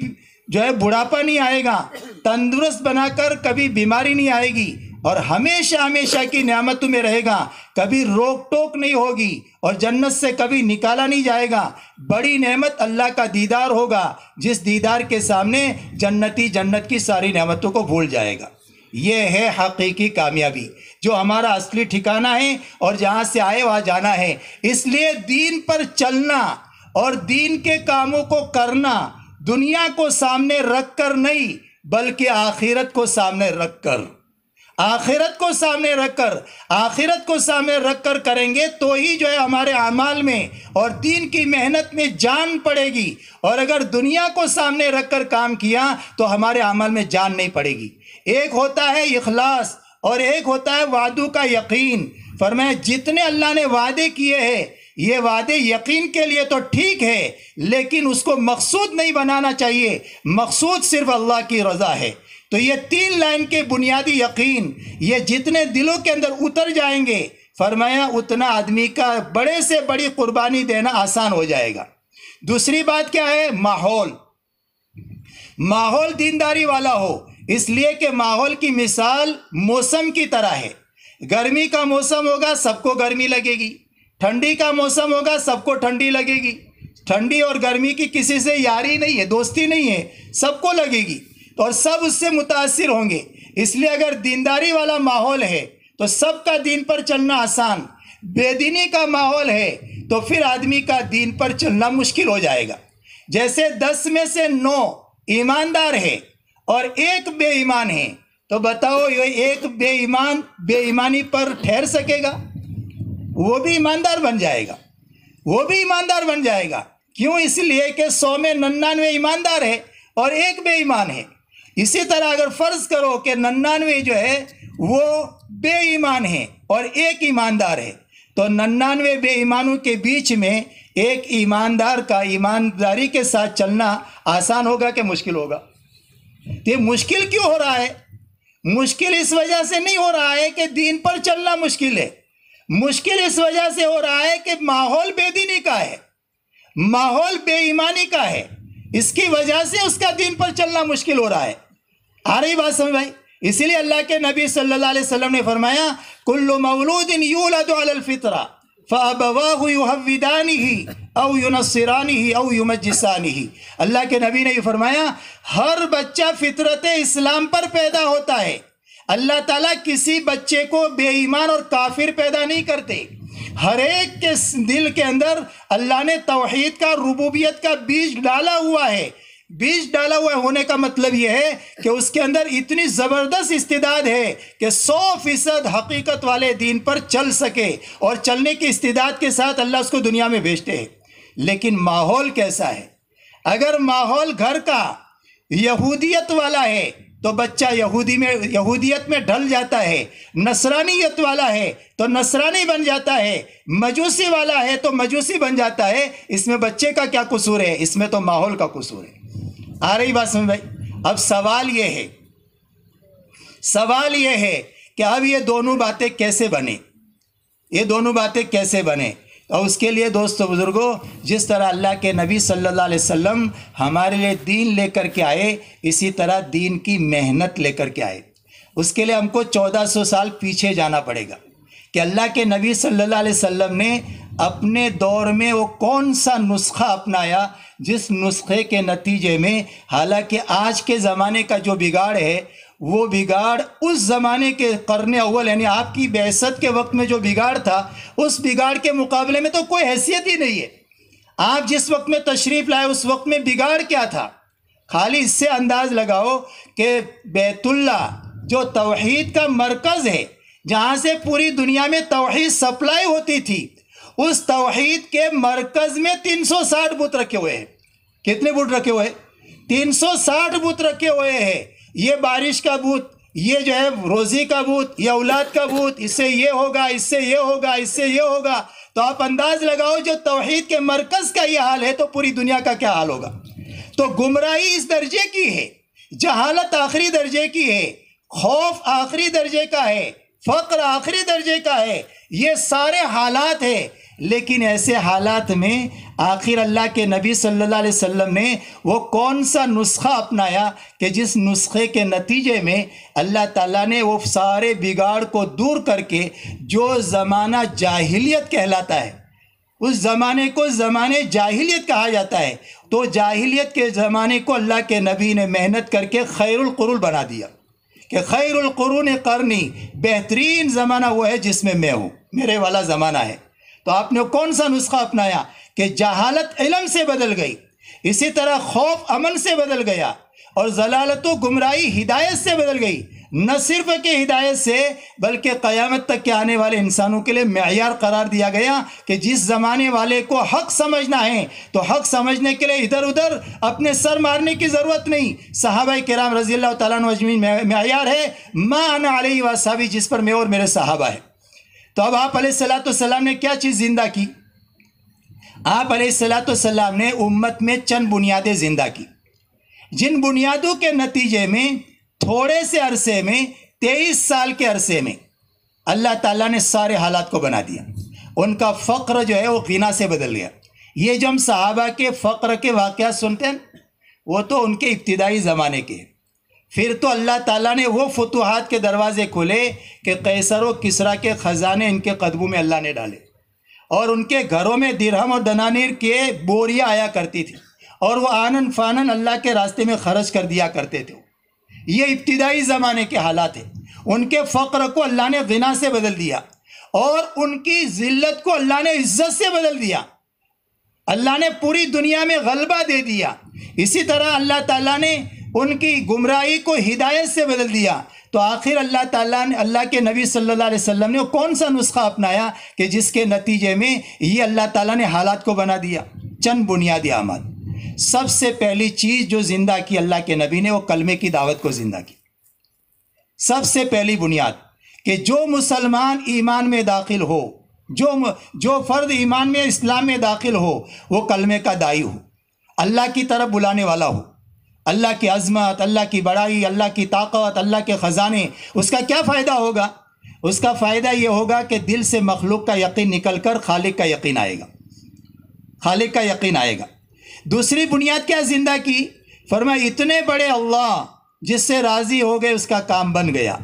جو ہے بڑھاپا نہیں آئے گا، تندرست بنا کر کبھی بیماری نہیں آئے گی، اور ہمیشہ ہمیشہ کی نعمتوں میں رہے گا، کبھی روک ٹوک نہیں ہوگی، اور جنت سے کبھی نکالا نہیں جائے گا۔ بڑی نعمت اللہ کا دیدار ہوگا، جس دیدار کے سامنے جنتی جنت کی ساری نعمتوں کو بھول جائے گا۔ یہ ہے حقیقی کامیابی، جو ہمارا اصلی ٹھکانہ ہے اور جہاں سے آئے وہاں جانا ہے۔ اس لیے دین پر چلنا اور دین کے کاموں کو کرنا دنیا کو سامنے رکھ کر نہیں، بلکہ آخرت کو سامنے رکھ کر، آخرت کو سامنے رکھ کر، آخرت کو سامنے رکھ کر کریں گے تو ہی جو ہے ہمارے اعمال میں اور دین کی محنت میں جان پڑے گی۔ اور اگر دنیا کو سامنے رکھ کر کام کیا تو ہمارے اعمال میں جان نہیں پڑے گی۔ ایک ہوتا ہے اخلاص اور ایک ہوتا ہے وعدوں کا یقین۔ فرمایا جتنے اللہ نے وعدے کیے ہیں یہ وعدے یقین کے لیے تو ٹھیک ہے، لیکن اس کو مقصود نہیں بنانا چاہیے، مقصود صرف اللہ کی رضا ہے۔ تو یہ 3 لائن کے بنیادی یقین یہ جتنے دلوں کے اندر اتر جائیں گے، فرمایا اتنا آدمی کا بڑے سے بڑی قربانی دینا آسان ہو جائے گا۔ دوسری بات کیا ہے؟ ماحول، ماحول دینداری والا ہو، اس لیے کہ ماحول کی مثال موسم کی طرح ہے۔ گرمی کا موسم ہوگا سب کو گرمی لگے گی، ٹھنڈی کا موسم ہوگا سب کو ٹھنڈی لگے گی۔ ٹھنڈی اور گرمی کی کسی سے یاری نہیں ہے، دوستی نہیں ہے، سب کو لگے گی اور سب اس سے متاثر ہوں گے۔ اس لیے اگر دینداری والا ماحول ہے تو سب کا دین پر چلنا آسان، بے دینی کا ماحول ہے تو پھر آدمی کا دین پر چلنا مشکل ہو جائے گا۔ جیسے 10 میں سے 9 ایماندار ہے اور 1 بے ایمان ہے، تو بتاؤ یہ 1 بے ایمان بے ایمانی پر ٹھہر سکے گا؟ وہ بھی ایماندار بن جائے گا، وہ بھی ایماندار بن جائے گا۔ کیوں؟ اس لیے کہ 100 میں 99 ایماندار ہے اور 1 بے ایمان ہے۔ اسی طرح اگر فرض کرو کہ 99 جو ہے وہ بے ایمان ہے اور 1 ایماندار ہے، تو 99 بے ایمانوں کے بیچ میں 1 ایماندار کا ایمانداری کے ساتھ چلنا آسان ہوگا کہ مشکل ہوگا؟ یہ مشکل کیوں ہو رہا ہے؟ مشکل اس وجہ سے نہیں ہو رہا ہے کہ دین پر چلنا مشکل ہے، مشکل اس وجہ سے ہو رہا ہے کہ ماحول بے دینی کا ہے، ماحول بے ایمانی کا ہے، اس کی وجہ سے اس کا دین پر چلنا مشکل ہو رہا ہے۔ آ رہی بات سمجھ بھائی؟ اسی لیے اللہ کے نبی صلی اللہ علیہ وسلم نے فرمایا کل مولود یولد علی الفطرہ فابواہ یحودانہ او ینصرانہ او یمجسانہ۔ اللہ کے نبی نے یہ فرمایا ہر بچہ فطرت اسلام پر پیدا ہوتا ہے۔ اللہ تعالیٰ کسی بچے کو بے ایمان اور کافر پیدا نہیں کرتے، ہر ایک کے دل کے اندر اللہ نے توحید کا، ربوبیت کا بیج ڈالا ہوا ہے۔ بیج ڈالا ہوا ہونے کا مطلب یہ ہے کہ اس کے اندر اتنی زبردست استعداد ہے کہ 100% حقیقت والے دین پر چل سکے، اور چلنے کی استعداد کے ساتھ اللہ اس کو دنیا میں بھیجتے ہیں۔ لیکن ماحول کیسا ہے؟ اگر ماحول گھر کا یہودیت والا ہے تو بچہ یہودیت میں ڈھل جاتا ہے، نصرانیت والا ہے تو نصرانی بن جاتا ہے، مجوسی والا ہے تو مجوسی بن جاتا ہے۔ اس میں بچے کا کیا قصور ہے؟ اس میں تو ماحول کا قصور ہے۔ آ رہی بات سمجھ بھائی؟ اب سوال یہ ہے کہ اب یہ دونوں باتیں کیسے بنے، یہ دونوں باتیں کیسے بنے؟ اور اس کے لیے دوستو بزرگوں، جس طرح اللہ کے نبی صلی اللہ علیہ وسلم ہمارے لیے دین لے کر کے آئے، اسی طرح دین کی محنت لے کر کے آئے۔ اس کے لیے ہم کو 1400 سال پیچھے جانا پڑے گا کہ اللہ کے نبی صلی اللہ علیہ وسلم نے اپنے دور میں وہ کون سا نسخہ اپنایا جس نسخے کے نتیجے میں، حالانکہ آج کے زمانے کا جو بگاڑ ہے وہ بگاڑ اس زمانے کے قرن اول یعنی آپ کی بعثت کے وقت میں جو بگاڑ تھا اس بگاڑ کے مقابلے میں تو کوئی حیثیت ہی نہیں ہے۔ آپ جس وقت میں تشریف لائے اس وقت میں بگاڑ کیا تھا؟ خالی اس سے انداز لگاؤ کہ بیت اللہ جو توحید کا مرکز ہے، جہاں سے پوری دنیا میں توحید سپلائی ہوتی تھی، اس توحید کے مرکز میں 360 بت رکھے ہوئے ہیں۔ کتنے بت رکھے ہوئے ہیں؟ 360 بت رکھے ہوئے ہیں۔ یہ بارش کا بت، یہ جو ہے روزی کا بت، یہ اولاد کا بت، اس سے یہ ہوگا، اس سے یہ ہوگا، اس سے یہ ہوگا۔ تو آپ انداز لگاؤ جو توحید کے مرکز کا یہ حال ہے تو پوری دنیا کا کیا حال ہوگا؟ تو گمراہی اس درجے کی ہے، جہالت آخری درجے کی ہے، خوف آخری درجے کا ہے، فقر آخری درجے کا ہے، یہ سارے حالات ہیں۔ لیکن ایسے حالات میں آخر اللہ کے نبی صلی اللہ علیہ وسلم نے وہ کون سا نسخہ اپنایا کہ جس نسخے کے نتیجے میں اللہ تعالیٰ نے وہ سارے بگاڑ کو دور کر کے جو زمانہ جاہلیت کہلاتا ہے، اس زمانے کو زمانے جاہلیت کہا جاتا ہے، تو جاہلیت کے زمانے کو اللہ کے نبی نے محنت کر کے خیر القرون بنا دیا۔ کہ خیر القرون قرنی، بہترین زمانہ وہ ہے جس میں میں ہوں، میرے والا زمانہ ہے۔ تو آپ نے کون سا نسخہ اپنایا کہ جہالت علم سے بدل گئی، اسی طرح خوف امن سے بدل گیا، اور ضلالت و گمراہی ہدایت سے بدل گئی۔ نہ صرف کہ ہدایت سے بلکہ قیامت تک کے آنے والے انسانوں کے لیے معیار قرار دیا گیا کہ جس زمانے والے کو حق سمجھنا ہے تو حق سمجھنے کے لیے ادھر ادھر اپنے سر مارنے کی ضرورت نہیں۔ صحابہ کرام رضی اللہ تعالیٰ عنہ اجمعین معیار ہے ما انا علیہ واصحابی، جس پر میں اور میرے صحابہ ہے۔ تو اب آپ علیہ الصلوۃ والسلام نے کیا چیز زندہ کی؟ آپ علیہ الصلوۃ والسلام نے امت میں چند بنیادیں زندہ کی، جن بنیادوں کے نتیجے میں تھوڑے سے عرصے میں 23 سال کے عرصے میں اللہ تعالیٰ نے سارے حالات کو بنا دیا۔ ان کا فقر جو ہے وہ غنا سے بدل گیا۔ یہ جو ہم صحابہ کے فقر کے واقعات سنتے ہیں وہ تو ان کے ابتدائی زمانے کے، پھر تو اللہ تعالیٰ نے وہ فتوحات کے دروازے کھولے کہ قیصر و کسریٰ کے خزانے ان کے قدموں میں اللہ نے ڈالے، اور ان کے گھروں میں درہم اور دنانیر کے بوریاں آیا کرتی تھی، اور وہ آنن فانن اللہ کے راستے میں خرچ کر دیا کرتے تھے۔ یہ ابتدائی زمانے کے حالات ہیں۔ ان کے فقر کو اللہ نے غنا سے بدل دیا، اور ان کی ذلت کو اللہ نے عزت سے بدل دیا۔ اللہ نے پوری دنیا میں غلبہ دے دیا۔ اسی طرح اللہ تعالیٰ نے ان کی گمراہی کو ہدایت سے بدل دیا۔ تو آخر اللہ تعالیٰ نے، اللہ کے نبی صلی اللہ علیہ وسلم نے کون سا نسخہ اپنایا کہ جس کے نتیجے میں یہ اللہ تعالیٰ نے حالات کو بنا دیا؟ چند بنیادی اعمال۔ سب سے پہلی چیز جو زندہ کی اللہ کے نبی نے وہ کلمے کی دعوت کو زندہ کی۔ سب سے پہلی بنیاد کہ جو مسلمان ایمان میں داخل ہو، جو فرد ایمان میں اسلام میں داخل ہو وہ کلمے کا داعی ہو، اللہ کی طرف بلانے والا ہو۔ اللہ کی عظمت، اللہ کی بڑائی، اللہ کی طاقت، اللہ کے خزانے، اس کا کیا فائدہ ہوگا؟ اس کا فائدہ یہ ہوگا کہ دل سے مخلوق کا یقین نکل کر خالق کا یقین آئے گا، خالق کا یقین آئے گا۔ دوسری بنیاد کیا زندہ کی؟ فرمایا اتنے بڑے اللہ جس سے راضی ہو گئے اس کا کام بن گیا،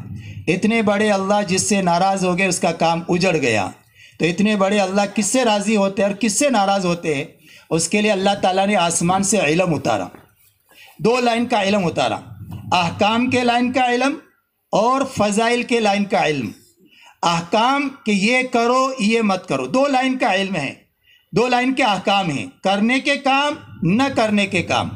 اتنے بڑے اللہ جس سے ناراض ہو گئے اس کا کام اجڑ گیا۔ تو اتنے بڑے اللہ کس سے راضی ہوتے ہیں اور کس سے ناراض ہوتے ہیں؟ اس کے لیے اللہ تعالیٰ نے آسمان سے علم اتارا، 2 لائن کا علم اتارا، احکام کے لائن کا علم اور فضائل کے لائن کا علم۔ احکام کہ یہ کرو یہ مت کرو، 2 لائن کا علم ہے، 2 لائن کے احکام ہیں، کرنے کے کام، نہ کرنے کے کام۔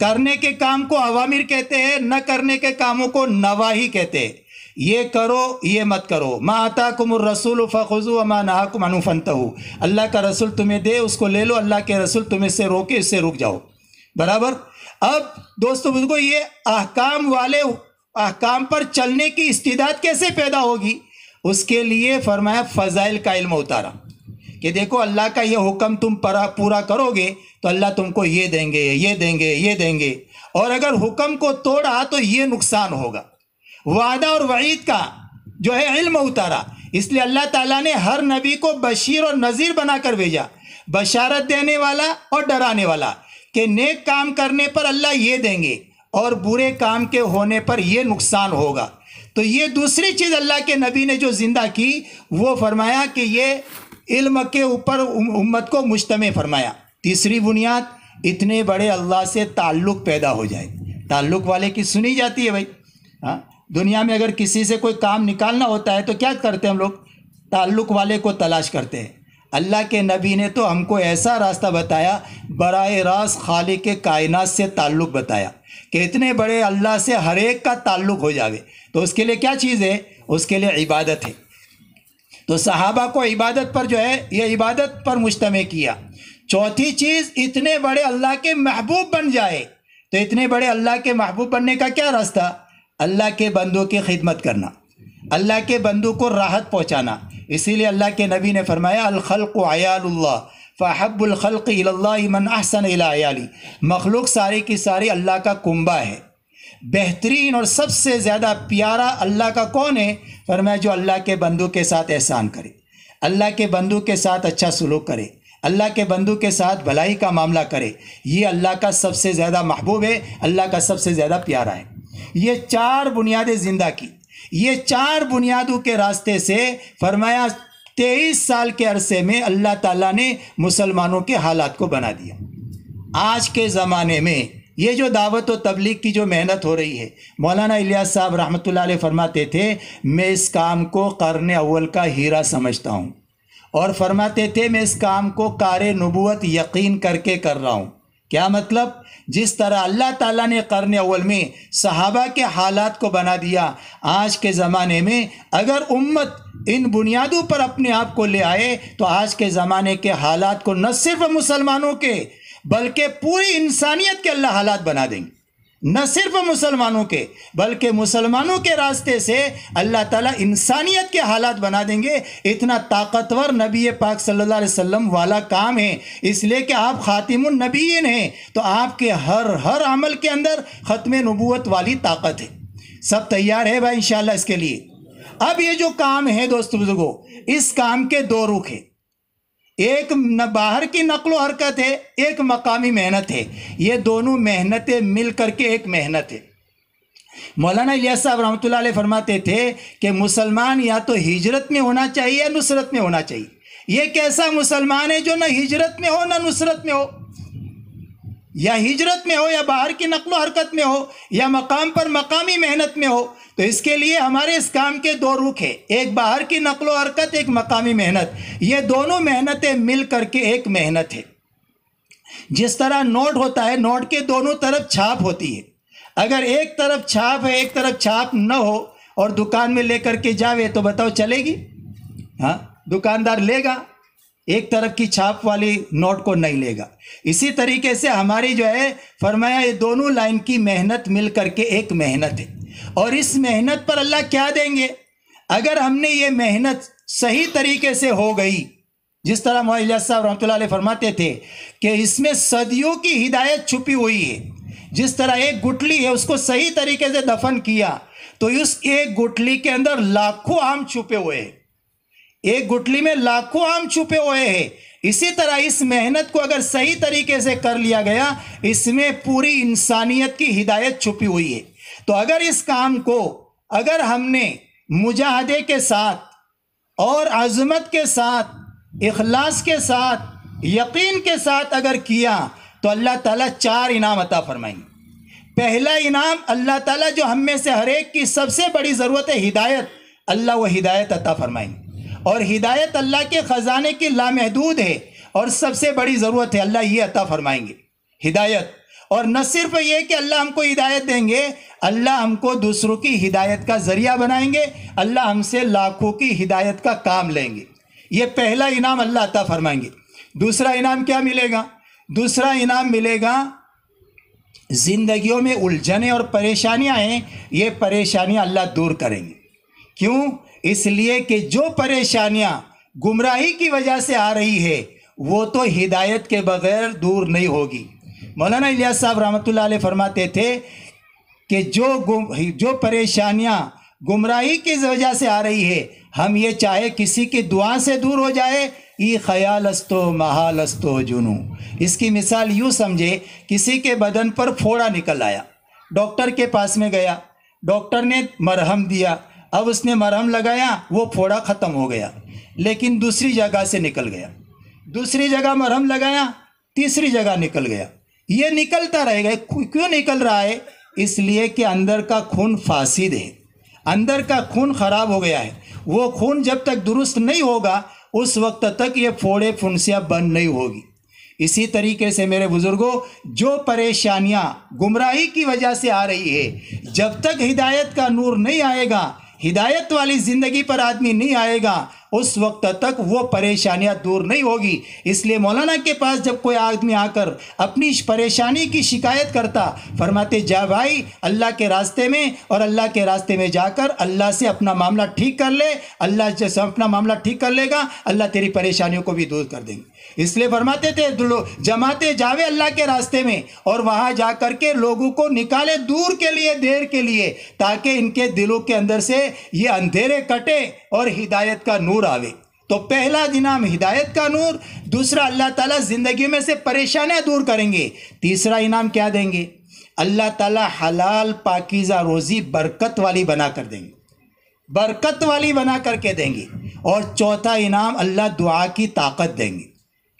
کرنے کے کام کو اوامر کہتے ہیں، نہ کرنے کے کاموں کو نواہی کہتے ہیں۔ یہ کرو یہ مت کرو، ما آتاکم الرسول فخذوا وما نہاکم عنہ فانتہوا۔ اللہ کا رسول تمہیں دے اس کو لے لو، اللہ کے رسول تمہیں سے روکے اس سے رک جاؤ، برابر۔ اب دوستو بزرگو، یہ احکام والے احکام پر چلنے کی استعداد کیسے پیدا ہوگی؟ اس کے لیے فرمایا فضائل کا علم اتارا کہ دیکھو اللہ کا یہ حکم تم پورا کرو گے تو اللہ تم کو یہ دیں گے، یہ دیں گے، یہ دیں گے، اور اگر حکم کو توڑا تو یہ نقصان ہوگا۔ وعدہ اور وعید کا جو ہے علم اتارا۔ اس لیے اللہ تعالیٰ نے ہر نبی کو بشیر اور نذیر بنا کر بھیجا، بشارت دینے والا اور ڈرانے والا، کہ نیک کام کرنے پر اللہ یہ دیں گے اور برے کام کے ہونے پر یہ نقصان ہوگا۔ تو یہ دوسری چیز اللہ کے نبی نے جو زندہ کی، وہ فرمایا کہ یہ علم کے اوپر امت کو مجتمع فرمایا۔ تیسری بنیاد، اتنے بڑے اللہ سے تعلق پیدا ہو جائے۔ تعلق والے کی سنی جاتی ہے بھائی، ہاں، دنیا میں اگر کسی سے کوئی کام نکالنا ہوتا ہے تو کیا کرتے ہیں ہم لوگ؟ تعلق والے کو تلاش کرتے ہیں۔ اللہ کے نبی نے تو ہم کو ایسا راستہ بتایا، براہ راست خالق کائنات سے تعلق بتایا کہ اتنے بڑے اللہ سے ہر ایک کا تعلق ہو جاوے۔ تو اس کے لیے کیا چیز ہے؟ اس کے لیے عبادت ہے۔ تو صحابہ کو عبادت پر جو ہے یہ عبادت پر مجتمع کیا۔ چوتھی چیز، اتنے بڑے اللہ کے محبوب بن جائے۔ تو اتنے بڑے اللہ کے محبوب بننے کا کیا راستہ؟ اللہ کے بندوں کی خدمت کرنا، اللہ کے بندوں کو راحت پہنچانا۔ اسی لیے اللہ کے نبی نے فرمایا الخلق عیال اللہ فحب الخلق الی اللہ من احسن الی عیالی۔ مخلوق ساری کی ساری اللہ کا کنبہ ہے۔ بہترین اور سب سے زیادہ پیارا اللہ کا کون ہے؟ فرمایا جو اللہ کے بندوں کے ساتھ احسان کرے، اللہ کے بندوں کے ساتھ اچھا سلوک کرے، اللہ کے بندوں کے ساتھ بھلائی کا معاملہ کرے، یہ اللہ کا سب سے زیادہ محبوب ہے، اللہ کا سب سے زیادہ پیارا ہے۔ یہ 4 بنیادیں زندہ کی۔ یہ 4 بنیادوں کے راستے سے فرمایا 23 سال کے عرصے میں اللہ تعالیٰ نے مسلمانوں کے حالات کو بنا دیا۔ آج کے زمانے میں یہ جو دعوت و تبلیغ کی جو محنت ہو رہی ہے، مولانا الیاس صاحب رحمۃ اللہ علیہ فرماتے تھے میں اس کام کو قرن اول کا ہیرا سمجھتا ہوں، اور فرماتے تھے میں اس کام کو کار نبوت یقین کر کے کر رہا ہوں۔ کیا مطلب؟ جس طرح اللہ تعالیٰ نے قرن اول میں صحابہ کے حالات کو بنا دیا، آج کے زمانے میں اگر امت ان بنیادوں پر اپنے آپ کو لے آئے تو آج کے زمانے کے حالات کو نہ صرف مسلمانوں کے بلکہ پوری انسانیت کے اللہ حالات بنا دیں گے، نہ صرف مسلمانوں کے بلکہ مسلمانوں کے راستے سے اللہ تعالیٰ انسانیت کے حالات بنا دیں گے۔ اتنا طاقتور نبی پاک صلی اللہ علیہ وسلم والا کام ہے، اس لیے کہ آپ خاتم النبیین ہیں، تو آپ کے ہر عمل کے اندر ختم نبوت والی طاقت ہے۔ سب تیار ہے بھائی انشاءاللہ اس کے لیے؟ اب یہ جو کام ہے دوستو بزرگو، اس کام کے دو رخ ہیں، ایک باہر کی نقل و حرکت ہے، ایک مقامی محنت ہے۔ یہ دونوں محنتیں مل کر کے ایک محنت ہے۔ مولانا الیاس صاحب رحمۃ اللہ علیہ فرماتے تھے کہ مسلمان یا تو ہجرت میں ہونا چاہیے یا نصرت میں ہونا چاہیے۔ یہ کیسا مسلمان ہے جو نہ ہجرت میں ہو نہ نصرت میں ہو؟ یا ہجرت میں ہو یا باہر کی نقل و حرکت میں ہو یا مقام پر مقامی محنت میں ہو؟ تو اس کے لیے ہمارے اس کام کے دو رخ ہیں، ایک باہر کی نقل و حرکت، ایک مقامی محنت۔ یہ دونوں محنتیں مل کر کے ایک محنت ہے۔ جس طرح نوٹ ہوتا ہے، نوٹ کے دونوں طرف چھاپ ہوتی ہے، اگر ایک طرف چھاپ ہے ایک طرف چھاپ نہ ہو اور دکان میں لے کر کے جاوے تو بتاؤ چلے گی؟ ہاں، دکاندار لے گا، ایک طرف کی چھاپ والی نوٹ کو نہیں لے گا۔ اسی طریقے سے ہماری جو ہے فرمایا یہ دونوں لائن کی محنت مل کر کے ایک محنت ہے، اور اس محنت پر اللہ کیا دیں گے؟ اگر ہم نے یہ محنت صحیح طریقے سے ہو گئی، جس طرح مولانا الیاس صاحب رحمۃ اللہ علیہ فرماتے تھے کہ اس میں صدیوں کی ہدایت چھپی ہوئی ہے۔ جس طرح ایک گٹھلی ہے، اس کو صحیح طریقے سے دفن کیا تو اس ایک گٹھلی کے اندر لاکھوں آم چھپے ہوئے ہیں، ایک گٹھلی میں لاکھوں آم چھپے ہوئے ہیں۔ اسی طرح اس محنت کو اگر صحیح طریقے سے کر لیا گیا، اس میں پوری انسانیت کی ہدایت چھپی ہوئی ہے۔ تو اگر اس کام کو اگر ہم نے مجاہدے کے ساتھ اور عظمت کے ساتھ، اخلاص کے ساتھ، یقین کے ساتھ اگر کیا تو اللہ تعالیٰ 4 انعام عطا فرمائیں گے۔ پہلا انعام اللہ تعالیٰ جو ہم میں سے ہر ایک کی سب سے بڑی ضرورت ہے ہدایت، اللہ وہ ہدایت عطا فرمائیں گے، اور ہدایت اللہ کے خزانے کی لامحدود ہے اور سب سے بڑی ضرورت ہے، اللہ یہ عطا فرمائیں گے ہدایت۔ اور نہ صرف یہ کہ اللہ ہم کو ہدایت دیں گے، اللہ ہم کو دوسروں کی ہدایت کا ذریعہ بنائیں گے، اللہ ہم سے لاکھوں کی ہدایت کا کام لیں گے۔ یہ پہلا انعام اللہ عطا فرمائیں گے۔ دوسرا انعام کیا ملے گا؟ دوسرا انعام ملے گا زندگیوں میں الجھنیں اور پریشانیاں ہیں، یہ پریشانیاں اللہ دور کریں گے۔ کیوں؟ اس لیے کہ جو پریشانیاں گمراہی کی وجہ سے آ رہی ہے وہ تو ہدایت کے بغیر دور نہیں ہوگی۔ مولانا الیاس صاحب رحمۃ اللہ علیہ فرماتے تھے کہ جو پریشانیاں گمراہی کی وجہ سے آ رہی ہے، ہم یہ چاہے کسی کی دعا سے دور ہو جائے، ای خیال استو محال استو جنو۔ اس کی مثال یوں سمجھے، کسی کے بدن پر پھوڑا نکل آیا، ڈاکٹر کے پاس میں گیا، ڈاکٹر نے مرہم دیا، اب اس نے مرہم لگایا، وہ پھوڑا ختم ہو گیا، لیکن دوسری جگہ سے نکل گیا، دوسری جگہ مرہم لگایا، تیسری جگہ نکل گیا، یہ نکلتا رہے گا۔ کیوں نکل رہا ہے؟ اس لیے کہ اندر کا خون فاسد ہے، اندر کا خون خراب ہو گیا ہے۔ وہ خون جب تک درست نہیں ہوگا اس وقت تک یہ پھوڑے پھنسیاں بند نہیں ہوگی۔ اسی طریقے سے میرے بزرگوں، جو پریشانیاں گمراہی کی وجہ سے آ رہی ہے، جب تک ہدایت کا نور نہیں آئے گا، ہدایت والی زندگی پر آدمی نہیں آئے گا، اس وقت تک وہ پریشانیاں دور نہیں ہوگی۔ اس لیے مولانا کے پاس جب کوئی آدمی آ کر اپنی پریشانی کی شکایت کرتا، فرماتے جا بھائی اللہ کے راستے میں، اور اللہ کے راستے میں جا کر اللہ سے اپنا معاملہ ٹھیک کر لے، اللہ جیسے اپنا معاملہ ٹھیک کر لے گا، اللہ تیری پریشانیوں کو بھی دور کر دیں گے۔ اس لیے فرماتے تھے جماعتیں جاوے اللہ کے راستے میں، اور وہاں جا کر کے لوگوں کو نکالے دور کے لیے، دیر کے لیے، تاکہ ان کے دلوں کے اندر سے یہ اندھیرے کٹے اور ہدایت کا نور آوے۔ تو پہلا انعام ہدایت کا نور، دوسرا اللہ تعالیٰ زندگی میں سے پریشانیاں دور کریں گے، تیسرا انعام کیا دیں گے؟ اللہ تعالیٰ حلال پاکیزہ روزی برکت والی بنا کر دیں گے، برکت والی بنا کر کے دیں گے۔ اور چوتھا انعام اللہ دعا کی طاقت دیں گے،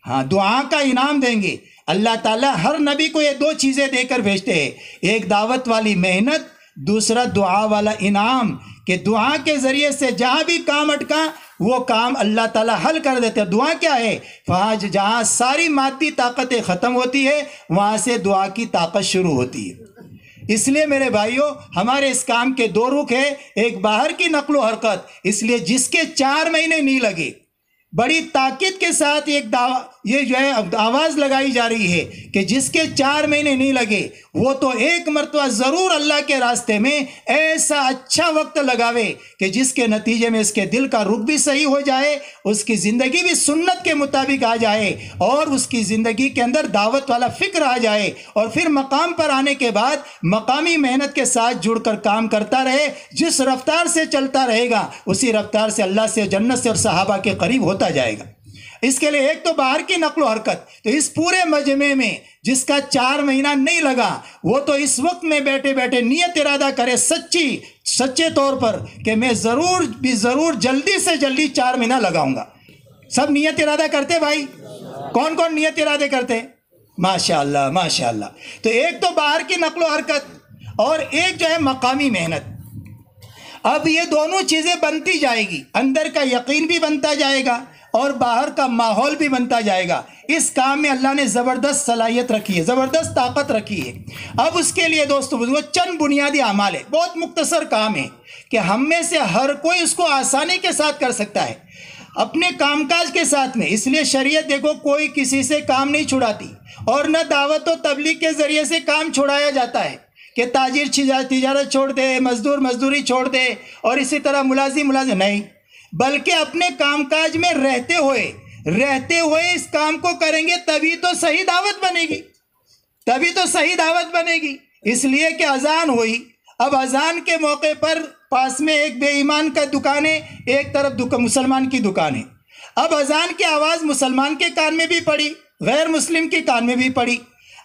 ہاں دعا کا انعام دیں گے۔ اللہ تعالیٰ ہر نبی کو یہ دو چیزیں دے کر بھیجتے ہیں، ایک دعوت والی محنت، دوسرا دعا والا انعام، کہ دعا کے ذریعے سے جہاں بھی کام اٹکا وہ کام اللہ تعالیٰ حل کر دیتے ہیں۔ دعا کیا ہے؟ جہاں ساری مادی طاقتیں ختم ہوتی ہے وہاں سے دعا کی طاقت شروع ہوتی ہے۔ اس لیے میرے بھائیوں، ہمارے اس کام کے دو رخ ہیں، ایک باہر کی نقل و حرکت، اس لیے جس کے 4 مہینے نہیں لگے، بڑی تاکید کے ساتھ یہ جو ہے آواز لگائی جا رہی ہے کہ جس کے 4 مہینے نہیں لگے وہ تو ایک مرتبہ ضرور اللہ کے راستے میں ایسا اچھا وقت لگاوے کہ جس کے نتیجے میں اس کے دل کا رخ بھی صحیح ہو جائے، اس کی زندگی بھی سنت کے مطابق آ جائے، اور اس کی زندگی کے اندر دعوت والا فکر آ جائے، اور پھر مقام پر آنے کے بعد مقامی محنت کے ساتھ جڑ کر کام کرتا رہے۔ جس رفتار سے چلتا رہے گا اسی رفتار سے اللہ سے، جنت سے اور صحابہ کے قریب ہوتا جائے گا۔ اس کے لیے ایک تو باہر کی نقل و حرکت، تو اس پورے مجمع میں جس کا 4 مہینہ نہیں لگا وہ تو اس وقت میں بیٹھے بیٹھے نیت ارادہ کرے سچے طور پر کہ میں ضرور جلدی سے جلدی 4 مہینہ لگاؤں گا۔ سب نیت ارادہ کرتے بھائی؟ کون کون نیت ارادے کرتے؟ ماشاء اللہ ماشاء اللہ۔ تو ایک تو باہر کی نقل و حرکت اور ایک جو ہے مقامی محنت۔ اب یہ دونوں چیزیں بنتی جائے گی، اندر کا یقین بھی بنتا جائے گا اور باہر کا ماحول بھی بنتا جائے گا۔ اس کام میں اللہ نے زبردست صلاحیت رکھی ہے، زبردست طاقت رکھی ہے۔ اب اس کے لیے دوستو وہ چند بنیادی اعمال ہے، بہت مختصر کام ہے کہ ہم میں سے ہر کوئی اس کو آسانی کے ساتھ کر سکتا ہے اپنے کام کاج کے ساتھ میں۔ اس لیے شریعت دیکھو کوئی کسی سے کام نہیں چھڑاتی، اور نہ دعوت و تبلیغ کے ذریعے سے کام چھڑایا جاتا ہے کہ تاجر تجارت چھوڑ دے، مزدور مزدوری چھوڑ دے، اور اسی طرح ملازم نہیں، بلکہ اپنے کام کاج میں رہتے ہوئے اس کام کو کریں گے تبھی تو صحیح دعوت بنے گی۔ اس لیے کہ اذان ہوئی، اب اذان کے موقع پر پاس میں ایک بے ایمان کا دکان ہے، ایک طرف مسلمان کی دکان ہے۔ اب اذان کی آواز مسلمان کے کان میں بھی پڑی، غیر مسلم کے کان میں بھی پڑی۔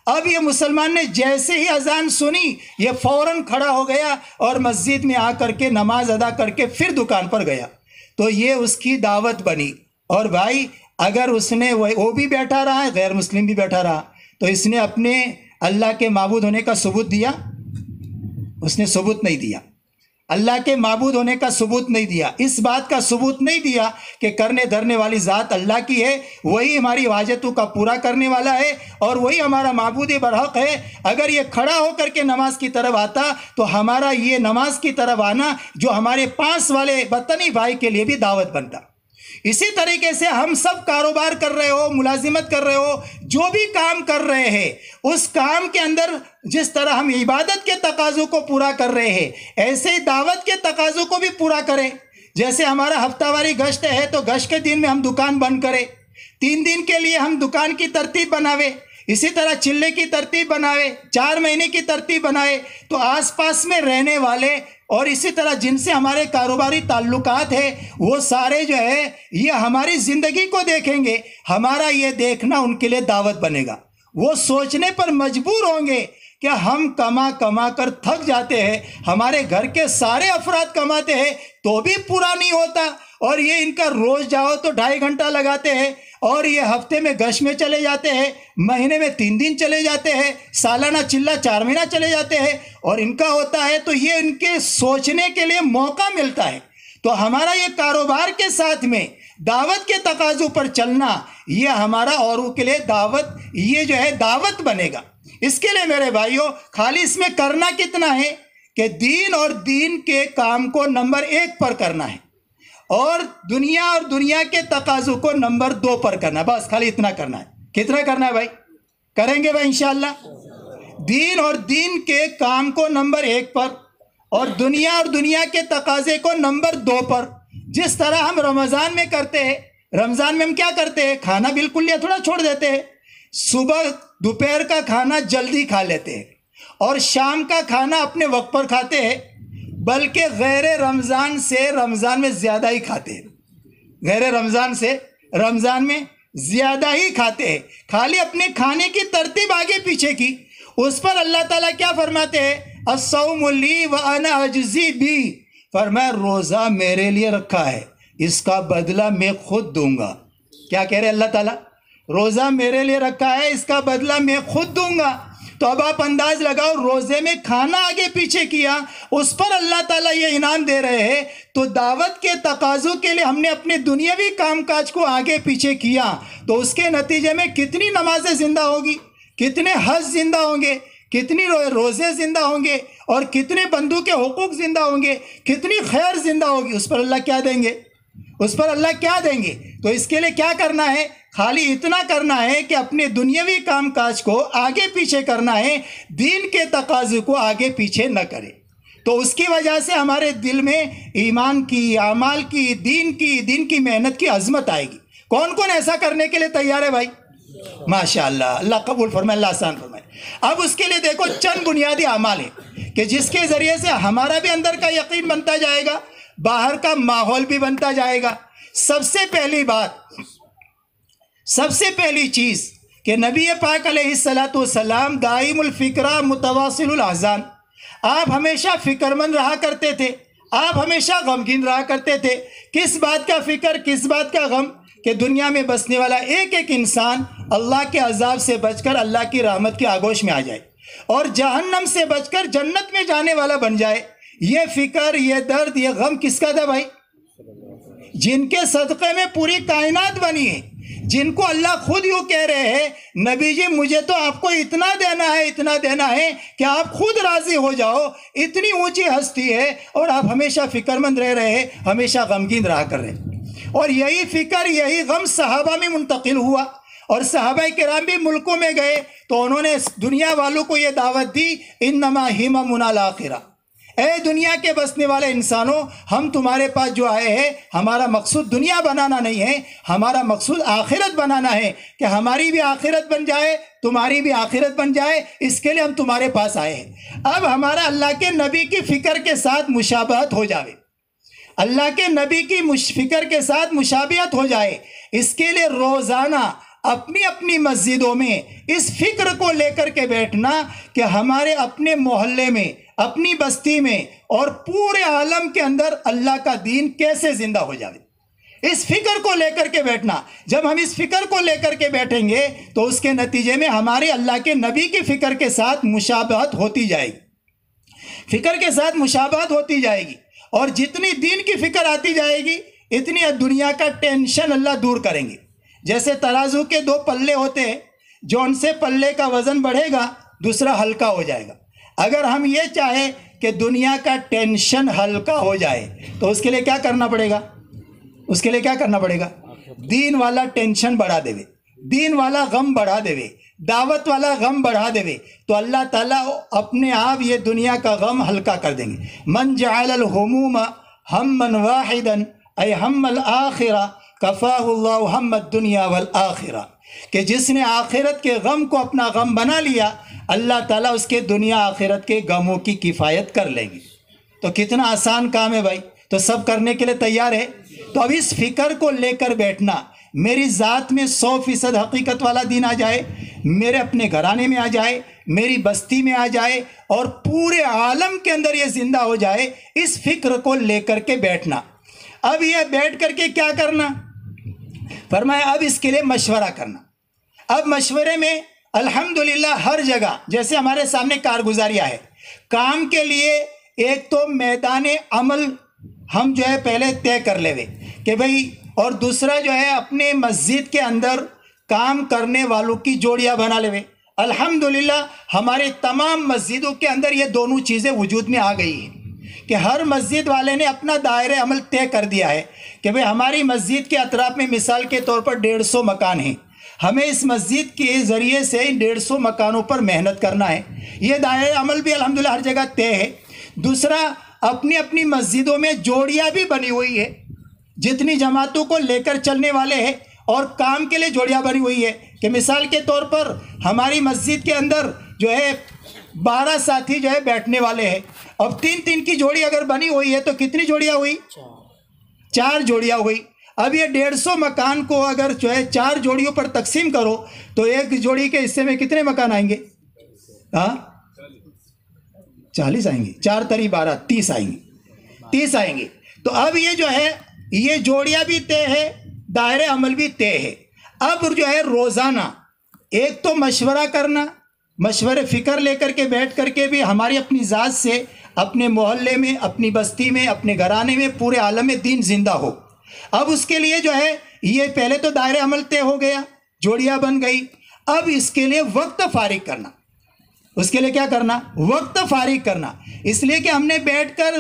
اب یہ مسلمان نے جیسے ہی اذان سنی یہ فوراً کھڑا ہو گیا اور مسجد میں آ کر کے نماز ادا کر کے پھر دکان پر گیا، تو یہ اس کی دعوت بنی۔ اور بھائی اگر اس نے وہ بھی بیٹھا رہا ہے، غیر مسلم بھی بیٹھا رہا، تو اس نے اپنے اللہ کے معبود ہونے کا ثبوت دیا؟ اس نے ثبوت نہیں دیا، اللہ کے معبود ہونے کا ثبوت نہیں دیا، اس بات کا ثبوت نہیں دیا کہ کرنے دھرنے والی ذات اللہ کی ہے، وہی ہماری حاجتوں کا پورا کرنے والا ہے اور وہی ہمارا معبود برحق ہے۔ اگر یہ کھڑا ہو کر کے نماز کی طرف آتا تو ہمارا یہ نماز کی طرف آنا جو ہمارے پاس والے وطنی بھائی کے لیے بھی دعوت بنتا۔ اسی طریقے سے ہم سب کاروبار کر رہے ہو، ملازمت کر رہے ہو، جو بھی کام کر رہے ہیں، اس کام کے اندر جس طرح ہم عبادت کے تقاضوں کو پورا کر رہے ہیں ایسے ہی دعوت کے تقاضوں کو بھی پورا کریں۔ جیسے ہمارا ہفتہ واری گشت ہے تو گشت کے دن میں ہم دکان بند کریں، 3 دن کے لیے ہم دکان کی ترتیب بناوے، اسی طرح چلے کی ترتیب بناوے، 4 مہینے کی ترتیب بنائے، تو آس پاس میں رہنے والے اور اسی طرح جن سے ہمارے کاروباری تعلقات ہیں وہ سارے جو ہے یہ ہماری زندگی کو دیکھیں گے، ہمارا یہ دیکھنا ان کے لیے دعوت بنے گا۔ وہ سوچنے پر مجبور ہوں گے کہ ہم کما کر تھک جاتے ہیں، ہمارے گھر کے سارے افراد کماتے ہیں تو بھی پورا نہیں ہوتا، اور یہ ان کا روز جاؤ تو 2.5 گھنٹہ لگاتے ہیں، اور یہ ہفتے میں گش میں چلے جاتے ہیں، مہینے میں 3 دن چلے جاتے ہیں، سالانہ چلہ 4 مہینہ چلے جاتے ہیں، اور ان کا ہوتا ہے تو یہ ان کے سوچنے کے لیے موقع ملتا ہے۔ تو ہمارا یہ کاروبار کے ساتھ میں دعوت کے تقاضوں پر چلنا یہ ہمارا اوروں کے لیے دعوت، یہ جو ہے دعوت بنے گا۔ اس کے لیے میرے بھائیوں خالی اس میں کرنا کتنا ہے کہ دین کے کام کو نمبر 1 پر کرنا ہے، اور دنیا کے تقاضوں کو نمبر 2 پر کرنا ہے، بس خالی اتنا کرنا ہے۔ کتنا کرنا ہے بھائی؟ کریں گے بھائی انشاءاللہ؟ دین کے کام کو نمبر 1 پر، اور دنیا کے تقاضے کو نمبر 2 پر۔ جس طرح ہم رمضان میں کرتے ہیں، رمضان میں ہم کیا کرتے ہیں؟ کھانا بالکل یا تھوڑا چھوڑ دیتے ہیں، صبح دوپہر کا کھانا جلدی کھا لیتے ہیں، اور شام کا کھانا اپنے وقت پر کھاتے ہیں، بلکہ غیر رمضان سے رمضان میں زیادہ ہی کھاتے ہیں، غیر رمضان سے رمضان میں زیادہ ہی کھاتے ہیں، خالی اپنے کھانے کی ترتیب آگے پیچھے کی۔ اس پر اللہ تعالیٰ کیا فرماتے ہیں؟ الصوم لی وانا اجزی بی، فرمایا روزہ میرے لیے رکھا ہے، اس کا بدلہ میں خود دوں گا۔ کیا کہہ رہے اللہ تعالیٰ؟ روزہ میرے لیے رکھا ہے، اس کا بدلہ میں خود دوں گا۔ تو اب آپ انداز لگاؤ، روزے میں کھانا آگے پیچھے کیا، اس پر اللہ تعالیٰ یہ انعام دے رہے ہیں، تو دعوت کے تقاضوں کے لیے ہم نے اپنے دنیاوی کام کاج کو آگے پیچھے کیا، تو اس کے نتیجے میں کتنی نمازیں زندہ ہوگی، کتنے حج زندہ ہوں گے، کتنی روزے زندہ ہوں گے، اور کتنے بندوں کے حقوق زندہ ہوں گے، کتنی خیر زندہ ہوگی۔ اس پر اللہ کیا دیں گے؟ اس پر اللہ کیا دیں گے؟ تو اس کے لیے کیا کرنا ہے؟ خالی اتنا کرنا ہے کہ اپنے دنیاوی کام کاج کو آگے پیچھے کرنا ہے، دین کے تقاضے کو آگے پیچھے نہ کرے۔ تو اس کی وجہ سے ہمارے دل میں ایمان کی، اعمال کی، دین کی محنت کی عظمت آئے گی۔ کون کون ایسا کرنے کے لیے تیار ہے بھائی؟ ماشاءاللہ، اللہ قبول فرمائے، اللہ آسان فرمائے۔ اب اس کے لیے دیکھو چند بنیادی اعمال ہیں کہ جس کے ذریعے سے ہمارا بھی اندر کا یقین بنتا جائے گا، باہر کا ماحول بھی بنتا جائے گا۔ سب سے پہلی بات، سب سے پہلی چیز کہ نبی پاک علیہ الصلاۃ والسلام دائم الفکرہ متواصل الاحزان، آپ ہمیشہ فکر مند رہا کرتے تھے، آپ ہمیشہ غمگین رہا کرتے تھے۔ کس بات کا فکر، کس بات کا غم؟ کہ دنیا میں بسنے والا ایک ایک انسان اللہ کے عذاب سے بچ کر اللہ کی رحمت کی آگوش میں آ جائے، اور جہنم سے بچ کر جنت میں جانے والا بن جائے۔ یہ فکر، یہ درد، یہ غم کس کا تھا بھائی؟ جن کے صدقے میں پوری کائنات بنی ہے، جن کو اللہ خود یوں کہہ رہے ہیں، نبی جی مجھے تو آپ کو اتنا دینا ہے، اتنا دینا ہے کہ آپ خود راضی ہو جاؤ، اتنی اونچی ہستی ہے، اور آپ ہمیشہ فکر مند رہ رہے ہیں، ہمیشہ غمگین رہا کر رہے ہیں۔ اور یہی فکر، یہی غم صحابہ میں منتقل ہوا، اور صحابہ کرام بھی ملکوں میں گئے تو انہوں نے دنیا والوں کو یہ دعوت دی، انما ہممنا الآخرہ، اے دنیا کے بسنے والے انسانوں، ہم تمہارے پاس جو آئے ہیں، ہمارا مقصود دنیا بنانا نہیں ہے، ہمارا مقصود آخرت بنانا ہے، کہ ہماری بھی آخرت بن جائے، تمہاری بھی آخرت بن جائے، اس کے لیے ہم تمہارے پاس آئے ہیں۔ اب ہمارا اللہ کے نبی کی فکر کے ساتھ مشابہت ہو جائے، اللہ کے نبی کی فکر کے ساتھ مشابہت ہو جائے، اس کے لیے روزانہ اپنی اپنی مسجدوں میں اس فکر کو لے کر کے بیٹھنا کہ ہمارے اپنے محلے میں، اپنی بستی میں، اور پورے عالم کے اندر اللہ کا دین کیسے زندہ ہو جائے، اس فکر کو لے کر کے بیٹھنا۔ جب ہم اس فکر کو لے کر کے بیٹھیں گے تو اس کے نتیجے میں ہمارے اللہ کے نبی کی فکر کے ساتھ مشابہت ہوتی جائے گی، فکر کے ساتھ مشابہت ہوتی جائے گی، اور جتنی دین کی فکر آتی جائے گی اتنی دنیا کا ٹینشن اللہ دور کریں گے۔ جیسے ترازو کے دو پلے ہوتے ہیں، جو ان سے پلے کا وزن بڑھے گا دوسرا ہلکا ہو جائے گا۔ اگر ہم یہ چاہیں کہ دنیا کا ٹینشن ہلکا ہو جائے تو اس کے لیے کیا کرنا پڑے گا؟ اس کے لیے کیا کرنا پڑے گا؟ دین والا ٹینشن بڑھا دے، دین والا غم بڑھا دے، دعوت والا غم بڑھا دے، تو اللہ تعالیٰ اپنے آپ یہ دنیا کا غم ہلکا کر دیں گے۔ من جعل الہموم ہما واحدا ای ہم الآخرہ کفاہ اللہ ہم الدنیا والآخرہ، کہ جس نے آخرت کے غم کو اپنا غم بنا لیا، اللہ تعالیٰ اس کے دنیا آخرت کے غموں کی کفایت کر لیں گے۔ تو کتنا آسان کام ہے بھائی، تو سب کرنے کے لیے تیار ہے؟ تو اب اس فکر کو لے کر بیٹھنا، میری ذات میں 100% حقیقت والا دین آ جائے، میرے اپنے گھرانے میں آ جائے، میری بستی میں آ جائے، اور پورے عالم کے اندر یہ زندہ ہو جائے، اس فکر کو لے کر کے بیٹھنا۔ اب یہ بیٹھ کر کے کیا کرنا؟ فرمایا اب اس کے لیے مشورہ کرنا۔ اب مشورے میں الحمدللہ ہر جگہ جیسے ہمارے سامنے کارگزاریاں ہے، کام کے لیے ایک تو میدان عمل ہم جو ہے پہلے طے کر لے کہ بھئی، اور دوسرا جو ہے اپنے مسجد کے اندر کام کرنے والوں کی جوڑیاں بنا لے۔ الحمدللہ ہمارے تمام مسجدوں کے اندر یہ دونوں چیزیں وجود میں آ گئی ہیں کہ ہر مسجد والے نے اپنا دائرہ عمل طے کر دیا ہے کہ بھئی ہماری مسجد کے اطراف میں مثال کے طور پر 150 مکان ہیں، ہمیں اس مسجد کے ذریعے سے ان 150 مکانوں پر محنت کرنا ہے۔ یہ دائرہ عمل بھی الحمدللہ ہر جگہ طے ہے۔ دوسرا، اپنی اپنی مسجدوں میں جوڑیاں بھی بنی ہوئی ہے، جتنی جماعتوں کو لے کر چلنے والے ہیں، اور کام کے لیے جوڑیاں بنی ہوئی ہے کہ مثال کے طور پر ہماری مسجد کے اندر جو ہے 12 ساتھی جو ہے بیٹھنے والے ہیں، اب 3 کی جوڑی اگر بنی ہوئی ہے تو کتنی جوڑیاں ہوئی؟ 4 جوڑیاں ہوئی۔ اب یہ 150 مکان کو اگر جو ہے 4 جوڑیوں پر تقسیم کرو تو ایک جوڑی کے حصے میں کتنے مکان آئیں گے؟ 40 آئیں گے، 4 تری 12، 30 آئیں گے، 30 آئیں گے۔ تو اب یہ جو ہے یہ جوڑیاں بھی طے ہے، دائرہ عمل بھی طے ہے۔ اب جو ہے روزانہ ایک تو مشورہ کرنا، مشورے فکر لے کر کے بیٹھ کر کے بھی ہماری اپنی ذات سے اپنے محلے میں، اپنی بستی میں، اپنے گھرانے میں، پورے عالم دین زندہ ہو۔ اب اس کے لیے جو ہے یہ پہلے تو دائرے عمل طے ہو گیا، جوڑیاں بن گئی، اب اس کے لیے وقت فارغ کرنا۔ اس کے لیے کیا کرنا؟ وقت فارغ کرنا۔ اس لیے کہ ہم نے بیٹھ کر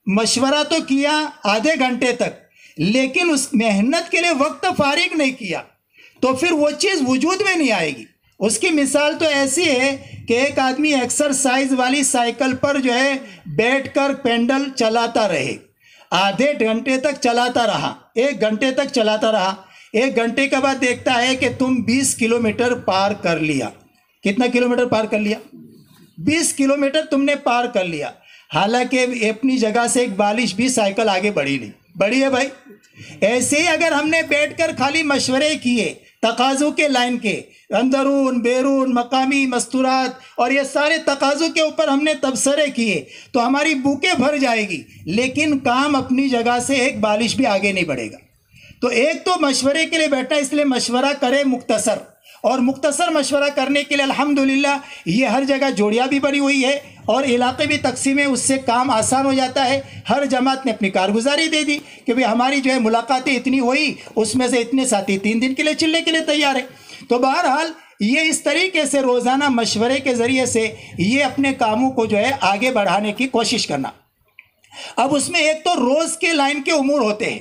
مشورہ تو کیا آدھے گھنٹے تک، لیکن اس محنت کے لیے وقت فارغ نہیں کیا تو پھر وہ چیز وجود میں نہیں آئے گی۔ اس کی مثال تو ایسی ہے کہ ایک آدمی ایکسرسائز والی سائیکل پر جو ہے بیٹھ کر پینڈل چلاتا رہے، آدھے گھنٹے تک چلاتا رہا، 1 گھنٹے تک چلاتا رہا، 1 گھنٹے کے بعد دیکھتا ہے کہ تم 20 کلومیٹر پار کر لیا۔ کتنا کلومیٹر پار کر لیا؟ 20 کلومیٹر تم نے پار کر لیا، حالانکہ اپنی جگہ سے ایک بالش بھی سائیکل آگے بڑھی نہیں، بڑھی ہے بھائی؟ ایسے ہی اگر ہم نے بیٹھ کر خالی مشورے کیے تقاضوں کے لائن کے، اندرون بیرون مقامی مستورات اور یہ سارے تقاضوں کے اوپر ہم نے تبصرے کیے تو ہماری بوکیں بھر جائے گی، لیکن کام اپنی جگہ سے ایک بالش بھی آگے نہیں بڑھے گا۔ تو ایک تو مشورے کے لیے بیٹھا، اس لیے مشورہ کرے مختصر، اور مختصر مشورہ کرنے کے لیے الحمدللہ یہ ہر جگہ جوڑیاں بھی بڑی ہوئی ہے اور علاقے بھی تقسیم ہے، اس سے کام آسان ہو جاتا ہے۔ ہر جماعت نے اپنی کارگزاری دے دی کہ بھئی ہماری جو ہے ملاقاتیں اتنی ہوئی، اس میں سے اتنے ساتھی 3 دن کے لیے چلنے کے لیے تیار ہے۔ تو بہرحال یہ اس طریقے سے روزانہ مشورے کے ذریعے سے یہ اپنے کاموں کو جو ہے آگے بڑھانے کی کوشش کرنا۔ اب اس میں ایک تو روز کے لائن کے امور ہوتے ہیں،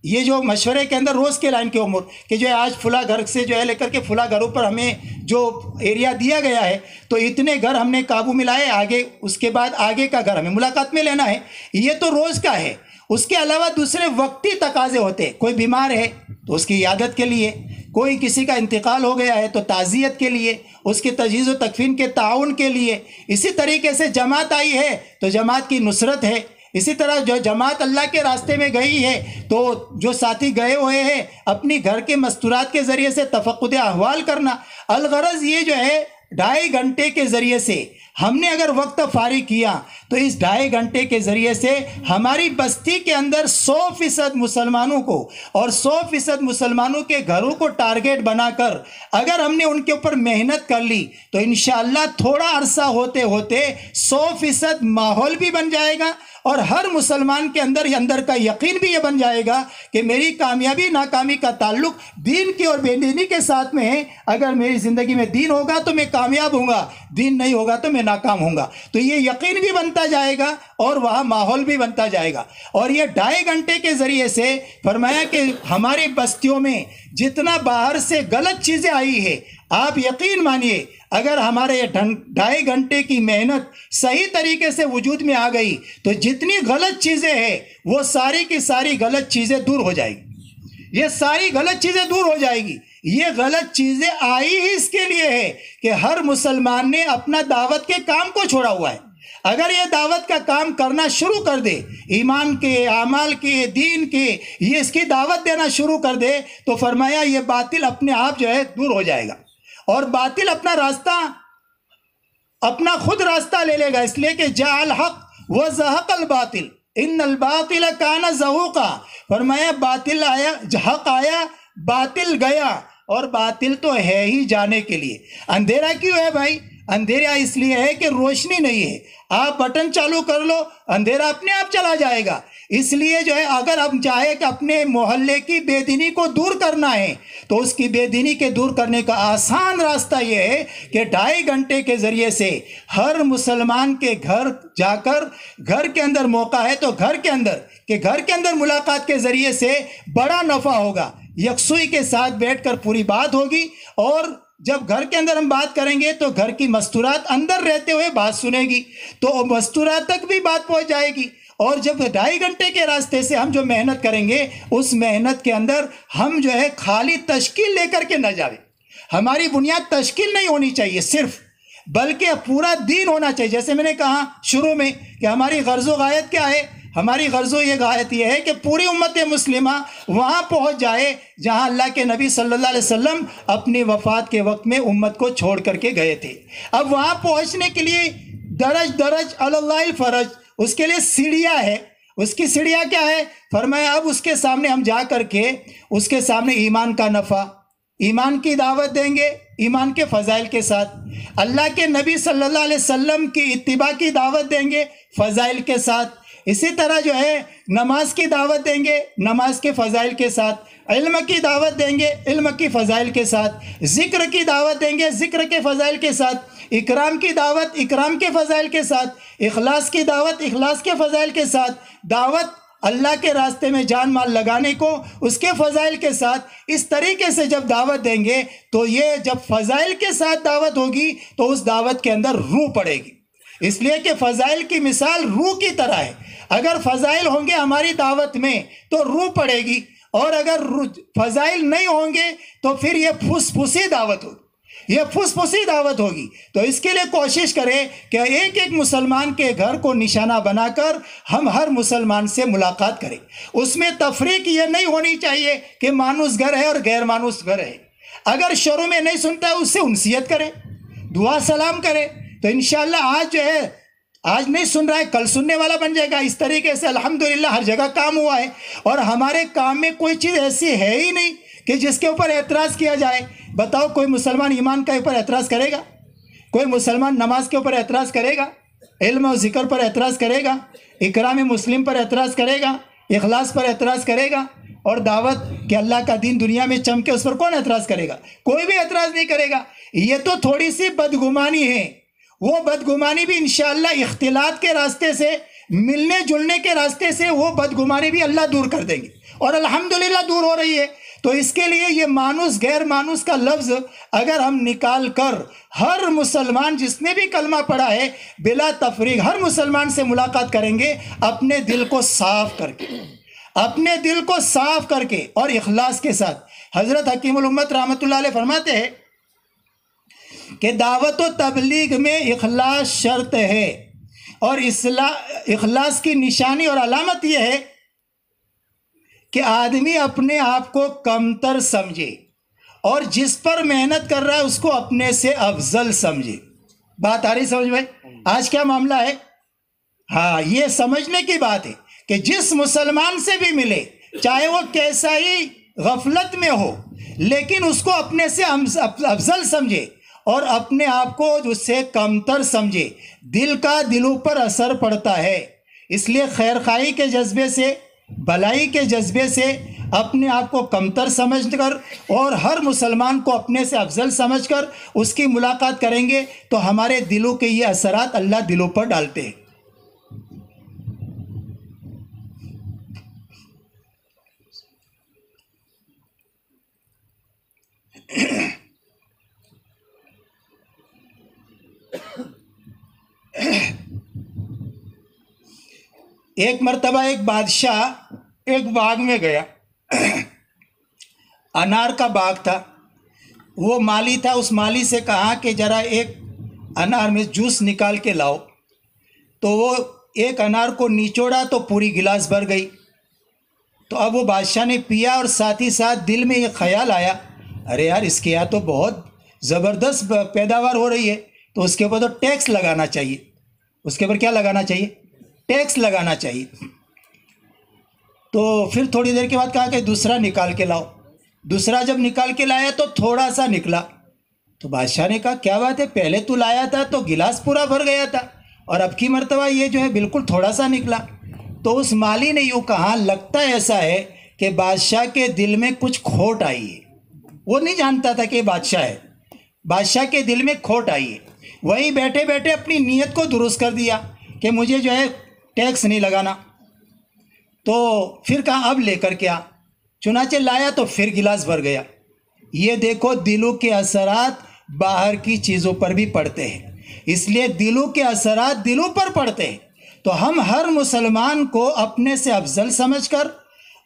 یہ جو مشورے کے اندر روز کے لائن کے امور کہ جو ہے آج فلاں گھر سے جو ہے لے کر کے فلاں گھروں پر ہمیں جو ایریا دیا گیا ہے تو اتنے گھر ہم نے قابو میں لائے، آگے اس کے بعد آگے کا گھر ہمیں ملاقات میں لینا ہے، یہ تو روز کا ہے۔ اس کے علاوہ دوسرے وقتی تقاضے ہوتے، کوئی بیمار ہے تو اس کی عیادت کے لیے، کوئی کسی کا انتقال ہو گیا ہے تو تعزیت کے لیے، اس کے تجہیز و تکفین کے تعاون کے لیے، اسی طریقے سے جماعت آئی ہے تو جماعت کی نصرت ہے، اسی طرح جو جماعت اللہ کے راستے میں گئی ہے تو جو ساتھی گئے ہوئے ہیں اپنی گھر کے مستورات کے ذریعے سے تفقد احوال کرنا۔ الغرض یہ جو ہے 2.5 گھنٹے کے ذریعے سے ہم نے اگر وقت فارغ کیا تو اس 2.5 گھنٹے کے ذریعے سے ہماری بستی کے اندر 100% مسلمانوں کو اور 100% مسلمانوں کے گھروں کو ٹارگیٹ بنا کر اگر ہم نے ان کے اوپر محنت کر لی تو انشاءاللہ تھوڑا عرصہ ہوتے ہوتے 100% ماحول بھی بن جائے گا اور ہر مسلمان کے اندر کا یقین بھی یہ بن جائے گا کہ میری کامیابی ناکامی کا تعلق دین کی اور بے دینی کے ساتھ میں ہے۔ اگر میری زندگی میں دین ہوگا تو میں کامیاب ہوں گا، دین نہیں ہوگا تو میں ناکام ہوں گا۔ تو یہ یقین بھی بنتا جائے گا اور وہاں ماحول بھی بنتا جائے گا۔ اور یہ 2.5 گھنٹے کے ذریعے سے فرمایا کہ ہماری بستیوں میں جتنا باہر سے غلط چیزیں آئی ہے، آپ یقین مانیے اگر ہمارے 2.5 گھنٹے کی محنت صحیح طریقے سے وجود میں آ گئی تو جتنی غلط چیزیں ہیں وہ ساری کی ساری غلط چیزیں دور ہو جائیں گی، یہ ساری غلط چیزیں دور ہو جائیں گی۔ یہ غلط چیزیں آئی ہی اس کے لیے ہے کہ ہر مسلمان نے اپنا دعوت کے کام کو چھوڑا ہوا ہے۔ اگر یہ دعوت کا کام کرنا شروع کر دے، ایمان کے، اعمال کے، دین کے، یہ اس کی دعوت دینا شروع کر دے تو فرمایا یہ باطل اپنے آپ جو ہے دور ہو جائے گا اور باطل اپنا راستہ، اپنا خود راستہ لے لے گا۔ اس لیے کہ جاء الحق وزہق الباطل ان الباطل کان زہوقا، فرمایا باطل آیا، حق آیا، باطل گیا، اور باطل تو ہے ہی جانے کے لیے۔ اندھیرا کیوں ہے بھائی؟ اندھیرا اس لیے ہے کہ روشنی نہیں ہے۔ آپ بٹن چالو کر لو، اندھیرا اپنے آپ چلا جائے گا۔ اس لیے جو ہے اگر ہم چاہے کہ اپنے محلے کی بے دینی کو دور کرنا ہے تو اس کی بے دینی کے دور کرنے کا آسان راستہ یہ ہے کہ 2.5 گھنٹے کے ذریعے سے ہر مسلمان کے گھر جا کر، گھر کے اندر موقع ہے تو گھر کے اندر ملاقات کے ذریعے سے بڑا نفع ہوگا۔ یکسوئی کے ساتھ بیٹھ کر پوری بات ہوگی، اور جب گھر کے اندر ہم بات کریں گے تو گھر کی مستورات اندر رہتے ہوئے بات سنے گی تو مستورات تک بھی بات پہنچ جائے گی۔ اور جب 2.5 گھنٹے کے راستے سے ہم جو محنت کریں گے اس محنت کے اندر ہم جو ہے خالی تشکیل لے کر کے نہ جائیں۔ ہماری بنیاد تشکیل نہیں ہونی چاہیے صرف، بلکہ پورا دین ہونا چاہیے۔ جیسے میں نے کہا شروع میں کہ ہماری غرض و غایت کیا ہے؟ ہماری غرض و یہ غایت یہ ہے کہ پوری امت مسلمہ وہاں پہنچ جائے جہاں اللہ کے نبی صلی اللہ علیہ وسلم اپنی وفات کے وقت میں امت کو چھوڑ کر کے گئے تھے۔ اب وہاں پہنچنے کے لیے درج علی اللہ الفرج، اس کے لیے سیڑھیاں ہے۔ اس کی سیڑھیاں کیا ہے؟ فرمایا اب اس کے سامنے ہم جا کر کے اس کے سامنے ایمان کا نفع، ایمان کی دعوت دیں گے ایمان کے فضائل کے ساتھ، اللہ کے نبی صلی اللہ علیہ وسلم کی اتباع کی دعوت دیں گے فضائل کے ساتھ، اسی طرح جو ہے نماز کی دعوت دیں گے نماز کے فضائل کے ساتھ، علم کی دعوت دیں گے علم کی فضائل کے ساتھ، ذکر کی دعوت دیں گے ذکر کے فضائل کے ساتھ، اکرام کی دعوت اکرام کے فضائل کے ساتھ، اخلاص کی دعوت اخلاص کے فضائل کے ساتھ، دعوت اللہ کے راستے میں جان مال لگانے کو اس کے فضائل کے ساتھ۔ اس طریقے سے جب دعوت دیں گے تو یہ جب فضائل کے ساتھ دعوت ہوگی تو اس دعوت کے اندر روح پڑے گی، اس لیے کہ فضائل کی مثال روح کی طرح ہے۔ اگر فضائل ہوں گے ہماری دعوت میں تو روح پڑے گی، اور اگر فضائل نہیں ہوں گے تو پھر یہ پھوس دعوت ہوگی، یہ پھوس دعوت ہوگی۔ تو اس کے لیے کوشش کریں کہ ایک ایک مسلمان کے گھر کو نشانہ بنا کر ہم ہر مسلمان سے ملاقات کریں۔ اس میں تفریق یہ نہیں ہونی چاہیے کہ مانوس گھر ہے اور غیر مانوس گھر ہے۔ اگر شروع میں نہیں سنتا ہے اس سے انسیت کریں، دعا سلام کریں، تو انشاءاللہ آج جو ہے آج نہیں سن رہا ہے کل سننے والا بن جائے گا۔ اس طریقے سے الحمدللہ ہر جگہ کام ہوا ہے، اور ہمارے کام میں کوئی چیز ایسی ہے ہی نہیں کہ جس کے اوپر اعتراض کیا جائے۔ بتاؤ کوئی مسلمان ایمان کے اوپر اعتراض کرے گا؟ کوئی مسلمان نماز کے اوپر اعتراض کرے گا؟ علم و ذکر پر اعتراض کرے گا؟ اکرام مسلم پر اعتراض کرے گا؟ اخلاص پر اعتراض کرے گا؟ اور دعوت کہ اللہ کا دین دنیا میں چمکے اس پر کون اعتراض کرے گا؟ کوئی بھی اعتراض نہیں کرے گا۔ یہ تو تھوڑی سی بدگمانی ہے، وہ بدگمانی بھی انشاءاللہ اختلاط کے راستے سے ملنے جلنے کے راستے سے وہ بدگمانی بھی اللہ دور کر دیں گے، اور الحمدللہ دور ہو رہی ہے۔ تو اس کے لیے یہ مانوس غیر مانوس کا لفظ اگر ہم نکال کر ہر مسلمان جس نے بھی کلمہ پڑھا ہے بلا تفریق ہر مسلمان سے ملاقات کریں گے، اپنے دل کو صاف کر کے، اپنے دل کو صاف کر کے اور اخلاص کے ساتھ۔ حضرت حکیم الامت رحمۃ اللہ علیہ فرماتے ہیں کہ دعوت و تبلیغ میں اخلاص شرط ہے، اور اخلاص کی نشانی اور علامت یہ ہے کہ آدمی اپنے آپ کو کمتر سمجھے، اور جس پر محنت کر رہا ہے اس کو اپنے سے افضل سمجھے۔ بات آ رہی سمجھ میں؟ آج کیا معاملہ ہے؟ ہاں، یہ سمجھنے کی بات ہے کہ جس مسلمان سے بھی ملے چاہے وہ کیسا ہی غفلت میں ہو، لیکن اس کو اپنے سے افضل سمجھے اور اپنے آپ کو اس سے کمتر سمجھے۔ دل کا دلوں پر اثر پڑتا ہے، اس لیے خیر خواہی کے جذبے سے، بھلائی کے جذبے سے اپنے آپ کو کمتر سمجھ کر اور ہر مسلمان کو اپنے سے افضل سمجھ کر اس کی ملاقات کریں گے تو ہمارے دلوں کے یہ اثرات اللہ دلوں پر ڈالتے ہیں۔ ایک مرتبہ ایک بادشاہ ایک باغ میں گیا، انار کا باغ تھا، وہ مالی تھا، اس مالی سے کہا کہ ذرا ایک انار میں جوس نکال کے لاؤ، تو وہ ایک انار کو نچوڑا تو پوری گلاس بھر گئی۔ تو اب وہ بادشاہ نے پیا، اور ساتھ ہی ساتھ دل میں یہ خیال آیا، ارے یار اس کے یہاں تو بہت زبردست پیداوار ہو رہی ہے، تو اس کے اوپر تو ٹیکس لگانا چاہیے۔ اس کے اوپر کیا لگانا چاہیے؟ ٹیکس لگانا چاہیے۔ تو پھر تھوڑی دیر کے بعد کہا کہ دوسرا نکال کے لاؤ۔ دوسرا جب نکال کے لایا تو تھوڑا سا نکلا، تو بادشاہ نے کہا کیا بات ہے، پہلے تو لایا تھا تو گلاس پورا بھر گیا تھا، اور اب کی مرتبہ یہ جو ہے بالکل تھوڑا سا نکلا۔ تو اس مالی نے یوں کہا، لگتا ایسا ہے کہ بادشاہ کے دل میں کچھ کھوٹ آئی ہے۔ وہ نہیں جانتا تھا کہ یہ بادشاہ ہے، بادشاہ کے دل میں کھوٹ آئی ہے۔ وہیں بیٹھے بیٹھے اپنی نیت کو درست کر دیا کہ مجھے جو ہے ٹیکس نہیں لگانا۔ تو پھر کہا اب لے کر کیا، چنانچہ لایا تو پھر گلاس بھر گیا۔ یہ دیکھو دلوں کے اثرات باہر کی چیزوں پر بھی پڑتے ہیں، اس لیے دلوں کے اثرات دلوں پر پڑتے ہیں۔ تو ہم ہر مسلمان کو اپنے سے افضل سمجھ کر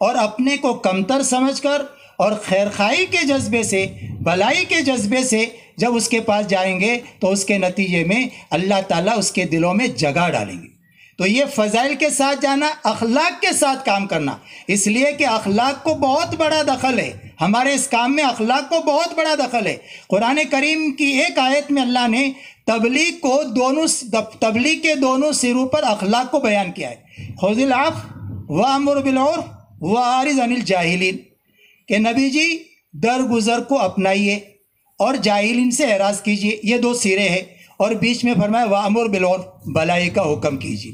اور اپنے کو کمتر سمجھ کر اور خیرخواہی کے جذبے سے، بھلائی کے جذبے سے جب اس کے پاس جائیں گے تو اس کے نتیجے میں اللہ تعالیٰ اس کے دلوں میں جگہ ڈالیں گے۔ تو یہ فضائل کے ساتھ جانا، اخلاق کے ساتھ کام کرنا، اس لیے کہ اخلاق کو بہت بڑا دخل ہے ہمارے اس کام میں، اخلاق کو بہت بڑا دخل ہے۔ قرآن کریم کی ایک آیت میں اللہ نے تبلیغ کے دونوں سروں پر اخلاق کو بیان کیا ہے، خذ العفو وامر بالعرف واعرض عن الجاہلین، کہ نبی جی درگزر کو اپنائیے اور جاہلین سے اعراض کیجیے، یہ 2 سیرے ہیں۔ اور بیچ میں فرمایا وَأْمُرْ بِالْعُرْفِ، بھلائی کا حکم کیجیے،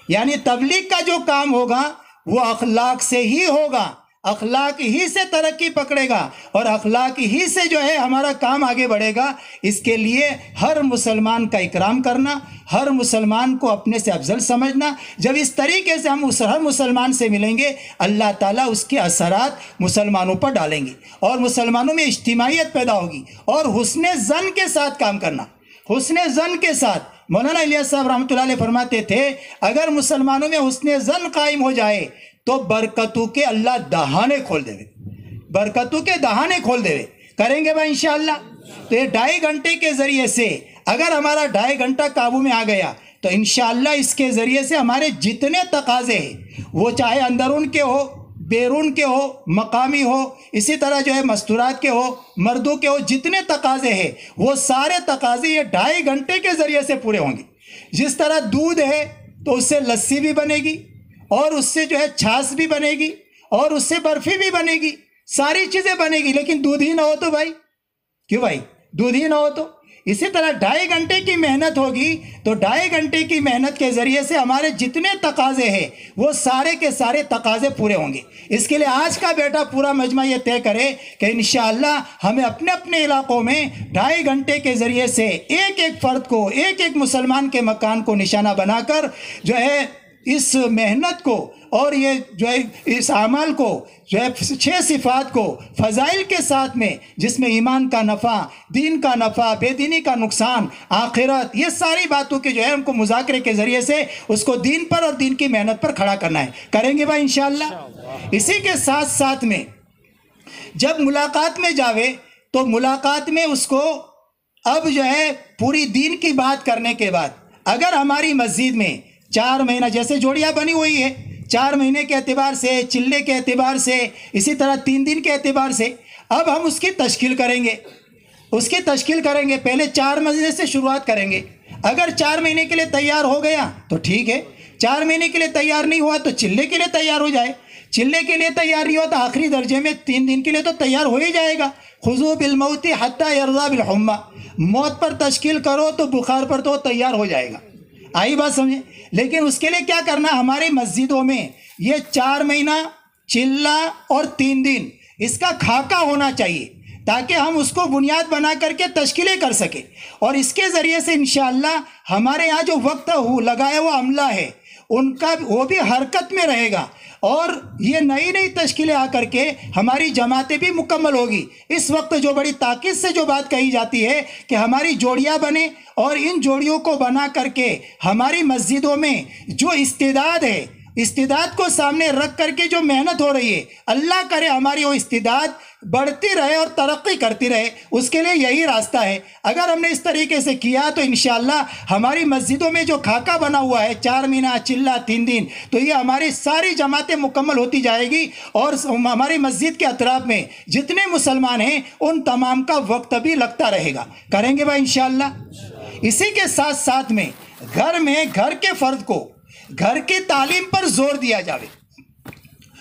یعنی تبلیغ کا جو کام ہوگا وہ اخلاق سے ہی ہوگا، اخلاق ہی سے ترقی پکڑے گا اور اخلاق ہی سے جو ہے ہمارا کام آگے بڑھے گا۔ اس کے لیے ہر مسلمان کا اکرام کرنا، ہر مسلمان کو اپنے سے افضل سمجھنا۔ جب اس طریقے سے ہم ہر مسلمان سے ملیں گے، اللہ تعالیٰ اس کے اثرات مسلمانوں پر ڈالیں گے اور مسلمانوں میں اجتماعیت پیدا ہوگی۔ اور حسن ظن کے ساتھ کام کرنا، حسن ظن کے ساتھ۔ مولانا الیاس صاحب رحمۃ اللہ علیہ فرماتے تھے اگر مسلمانوں میں حسن ظن قائم ہو جائے تو برکتوں کے اللہ دہانے کھول دے، برکتوں کے دہانے کھول دے۔ کریں گے بھائی انشاءاللہ؟ تو یہ 2.5 گھنٹے کے ذریعے سے اگر ہمارا 2.5 گھنٹہ قابو میں آ گیا تو انشاءاللہ اس کے ذریعے سے ہمارے جتنے تقاضے ہیں، وہ چاہے اندرون کے ہو، بیرون کے ہو، مقامی ہو، اسی طرح جو ہے مستورات کے ہو، مردوں کے ہو، جتنے تقاضے ہیں وہ سارے تقاضے یہ 2.5 گھنٹے کے ذریعے سے پورے ہوں گے۔ جس طرح دودھ ہے تو اس سے لسی بھی بنے گی اور اس سے جو ہے چھاچ بھی بنے گی اور اس سے برفی بھی بنے گی، ساری چیزیں بنے گی، لیکن دودھ ہی نہ ہو تو بھائی، کیوں بھائی؟ دودھ ہی نہ ہو تو۔ اسی طرح 2.5 گھنٹے کی محنت ہوگی تو 2.5 گھنٹے کی محنت کے ذریعے سے ہمارے جتنے تقاضے ہیں وہ سارے کے سارے تقاضے پورے ہوں گے۔ اس کے لیے آج کا بیٹا پورا مجمع یہ طے کرے کہ انشاءاللہ ہمیں اپنے اپنے علاقوں میں 2.5 گھنٹے کے ذریعے سے ایک ایک فرد کو، ایک ایک مسلمان کے مکان کو نشانہ بنا کر جو ہے اس محنت کو اور یہ جو ہے اس عمل کو جو ہے 6 صفات کو فضائل کے ساتھ میں، جس میں ایمان کا نفع، دین کا نفع، بے دینی کا نقصان، آخرت، یہ ساری باتوں کے جو ہے ان کو مذاکرے کے ذریعے سے اس کو دین پر اور دین کی محنت پر کھڑا کرنا ہے۔ کریں گے بھائی انشاءاللہ؟ اسی کے ساتھ ساتھ میں جب ملاقات میں جاوے تو ملاقات میں اس کو اب جو ہے پوری دین کی بات کرنے کے بعد اگر ہماری مسجد میں 4 مہینہ جیسے جوڑیاں بنی ہوئی ہے، 4 مہینے کے اعتبار سے، چلے کے اعتبار سے، اسی طرح 3 دن کے اعتبار سے، اب ہم اس کی تشکیل کریں گے، اس کی تشکیل کریں گے۔ پہلے 4 مہینے سے شروعات کریں گے۔ اگر 4 مہینے کے لیے تیار ہو گیا تو ٹھیک ہے، 4 مہینے کے لیے تیار نہیں ہوا تو چلے کے لیے تیار ہو جائے، چلے کے لیے تیار نہیں ہوا تو آخری درجے میں 3 دن کے لیے تو تیار ہو ہی جائے گا۔ خذو بالموت حتی یرضی بالحمى، موت پر تشکیل کرو تو بخار پر تو تیار ہو جائے گا۔ آئی بات سمجھیں؟ لیکن اس کے لیے کیا کرنا، ہماری مسجدوں میں یہ 4 مہینہ، چلہ اور 3 دن اس کا خاکہ ہونا چاہیے تاکہ ہم اس کو بنیاد بنا کر کے تشکیلیں کر سکیں، اور اس کے ذریعے سے انشاءاللہ ہمارے ہاں جو وقت لگایا ہوا عملہ ہے ان کا وہ بھی حرکت میں رہے گا، اور یہ نئی نئی تشکیلیں آ کر کے ہماری جماعتیں بھی مکمل ہوگی۔ اس وقت جو بڑی تاکید سے جو بات کہی جاتی ہے کہ ہماری جوڑیاں بنے، اور ان جوڑیوں کو بنا کر کے ہماری مسجدوں میں جو استعداد ہے، استعداد کو سامنے رکھ کر کے جو محنت ہو رہی ہے، اللہ کرے ہماری وہ استعداد بڑھتی رہے اور ترقی کرتی رہے۔ اس کے لیے یہی راستہ ہے۔ اگر ہم نے اس طریقے سے کیا تو انشاءاللہ ہماری مسجدوں میں جو خاکہ بنا ہوا ہے 4 مہینہ، چلہ، 3 دن، تو یہ ہماری ساری جماعتیں مکمل ہوتی جائے گی، اور ہماری مسجد کے اطراف میں جتنے مسلمان ہیں ان تمام کا وقت بھی لگتا رہے گا۔ کریں گے بھائی انشاءاللہ؟ اسی کے ساتھ ساتھ میں گھر میں گھر کے فرد کو گھر کی تعلیم پر زور دیا جاوے،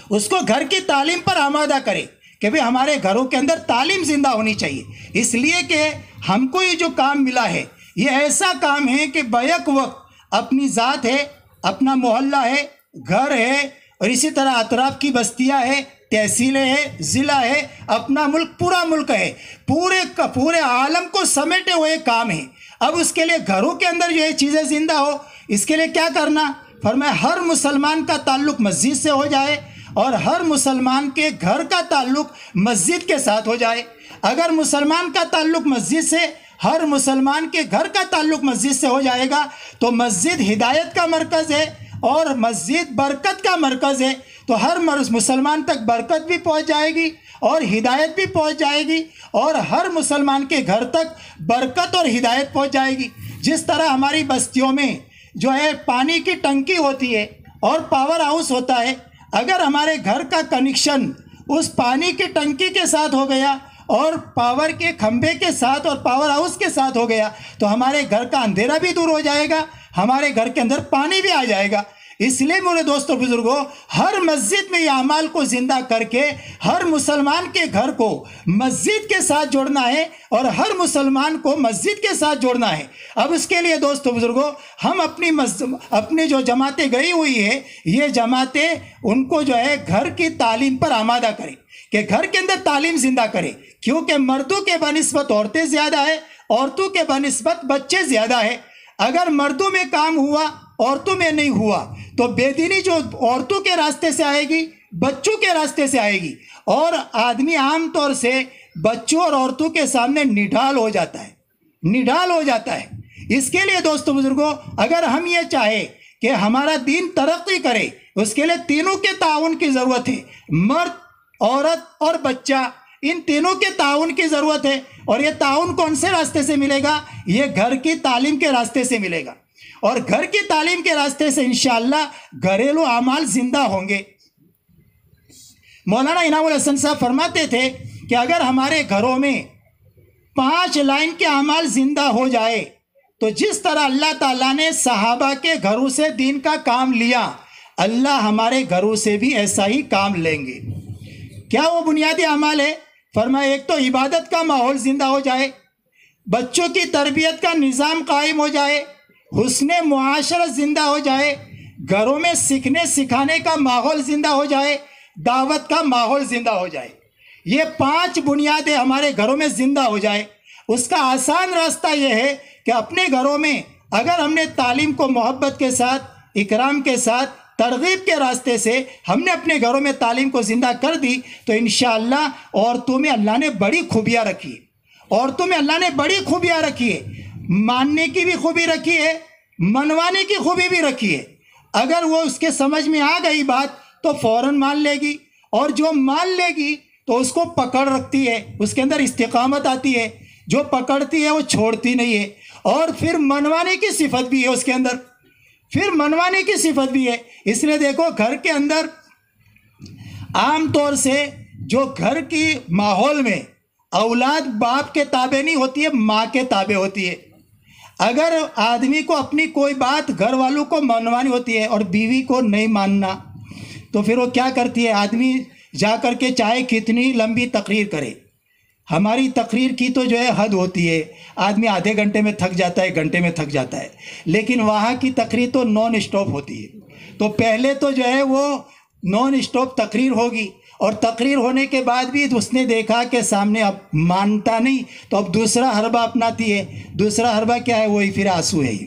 اس کو گھر کی تعلیم پر آمادہ کرے کہ بھئی ہمارے گھروں کے اندر تعلیم زندہ ہونی چاہیے، اس لیے کہ ہم کو یہ جو کام ملا ہے یہ ایسا کام ہے کہ بیک وقت اپنی ذات ہے، اپنا محلہ ہے، گھر ہے، اور اسی طرح اطراف کی بستیاں ہیں، تحصیلیں ہیں، ضلع ہے، اپنا ملک، پورا ملک ہے، پورے عالم کو سمیٹے ہوئے کام ہے۔ اب اس کے لیے گھروں کے اندر جو یہ چیزیں زندہ ہو، اس کے لیے کیا کرنا؟ فرمایا ہر مسلمان کا تعلق مسجد سے ہو جائے اور ہر مسلمان کے گھر کا تعلق مسجد کے ساتھ ہو جائے۔ اگر مسلمان کا تعلق مسجد سے، ہر مسلمان کے گھر کا تعلق مسجد سے ہو جائے گا تو مسجد ہدایت کا مرکز ہے اور مسجد برکت کا مرکز ہے، تو ہر مسلمان تک برکت بھی پہنچ جائے گی اور ہدایت بھی پہنچ جائے گی، اور ہر مسلمان کے گھر تک برکت اور ہدایت پہنچ جائے گی۔ جس طرح ہماری بستیوں میں جو ہے پانی کی ٹنکی ہوتی ہے اور پاور ہاؤس ہوتا ہے، اگر ہمارے گھر کا کنیکشن اس پانی کی ٹنکی کے ساتھ ہو گیا اور پاور کے کھمبے کے ساتھ اور پاور ہاؤس کے ساتھ ہو گیا تو ہمارے گھر کا اندھیرا بھی دور ہو جائے گا، ہمارے گھر کے اندر پانی بھی آ جائے گا۔ اس لیے میرے دوستوں بزرگوں، ہر مسجد میں یہ اعمال کو زندہ کر کے ہر مسلمان کے گھر کو مسجد کے ساتھ جوڑنا ہے اور ہر مسلمان کو مسجد کے ساتھ جوڑنا ہے۔ اب اس کے لیے دوستوں بزرگوں، ہم اپنی جو جماعتیں گئی ہوئی ہے، یہ جماعتیں ان کو جو ہے گھر کی تعلیم پر آمادہ کریں کہ گھر کے اندر تعلیم زندہ کرے، کیونکہ مردوں کے بنسبت عورتیں زیادہ ہے، عورتوں کے بنسبت بچے زیادہ ہے۔ اگر مردوں میں کام ہوا عورتوں میں نہیں ہوا تو بے دینی جو عورتوں کے راستے سے آئے گی، بچوں کے راستے سے آئے گی، اور آدمی عام طور سے بچوں اور عورتوں کے سامنے نڈھال ہو جاتا ہے۔ اس کے لیے دوستو بزرگوں، اگر ہم یہ چاہے کہ ہمارا دین ترقی کرے، اس کے لیے تینوں کے تعاون کی ضرورت ہے، مرد، عورت اور بچہ، ان تینوں کے تعاون کی ضرورت ہے۔ اور یہ تعاون کون سے راستے سے ملے گا؟ یہ گھر کی تعلیم کے راستے سے ملے گا، اور گھر کی تعلیم کے راستے سے انشاءاللہ گھریلو اعمال زندہ ہوں گے۔ مولانا انعام الحسن صاحب فرماتے تھے کہ اگر ہمارے گھروں میں 5 لائن کے اعمال زندہ ہو جائے تو جس طرح اللہ تعالیٰ نے صحابہ کے گھروں سے دین کا کام لیا، اللہ ہمارے گھروں سے بھی ایسا ہی کام لیں گے۔ کیا وہ بنیادی اعمال ہے؟ فرمایا ایک تو عبادت کا ماحول زندہ ہو جائے، بچوں کی تربیت کا نظام قائم ہو جائے، حسن معاشرت زندہ ہو جائے، گھروں میں سیکھنے سکھانے کا ماحول زندہ ہو جائے، دعوت کا ماحول زندہ ہو جائے۔ یہ 5 بنیادیں ہمارے گھروں میں زندہ ہو جائے۔ اس کا آسان راستہ یہ ہے کہ اپنے گھروں میں اگر ہم نے تعلیم کو محبت کے ساتھ، اکرام کے ساتھ، ترغیب کے راستے سے ہم نے اپنے گھروں میں تعلیم کو زندہ کر دی تو انشاءاللہ عورتوں میں اللہ نے بڑی خوبیاں رکھی ہے، عورتوں میں اللہ نے بڑی خوبیاں رکھی ہے، ماننے کی بھی خوبی رکھی ہے، منوانے کی خوبی بھی رکھی ہے۔ اگر وہ اس کے سمجھ میں آ گئی بات تو فوراً مان لے گی، اور جو مان لے گی تو اس کو پکڑ رکھتی ہے، اس کے اندر استقامت آتی ہے، جو پکڑتی ہے وہ چھوڑتی نہیں ہے، اور پھر منوانے کی صفت بھی ہے اس کے اندر، اس لیے دیکھو گھر کے اندر عام طور سے جو گھر کی ماحول میں اولاد باپ کے تابع نہیں ہوتی ہے، ماں کے تابع ہوتی ہے۔ اگر آدمی کو اپنی کوئی بات گھر والوں کو منوانی ہوتی ہے اور بیوی کو نہیں ماننا تو پھر وہ کیا کرتی ہے؟ آدمی جا کر کے چاہے کتنی لمبی تقریر کرے، ہماری تقریر کی تو جو ہے حد ہوتی ہے، آدمی آدھے گھنٹے میں تھک جاتا ہے، گھنٹے میں تھک جاتا ہے، لیکن وہاں کی تقریر تو نان اسٹاپ ہوتی ہے۔ تو پہلے تو جو ہے وہ نان اسٹاپ تقریر ہوگی، اور تقریر ہونے کے بعد بھی اس نے دیکھا کہ سامنے اب مانتا نہیں تو اب دوسرا حربہ اپناتی ہے۔ دوسرا حربہ کیا ہے؟ وہی پھر آنسو ہے ہی۔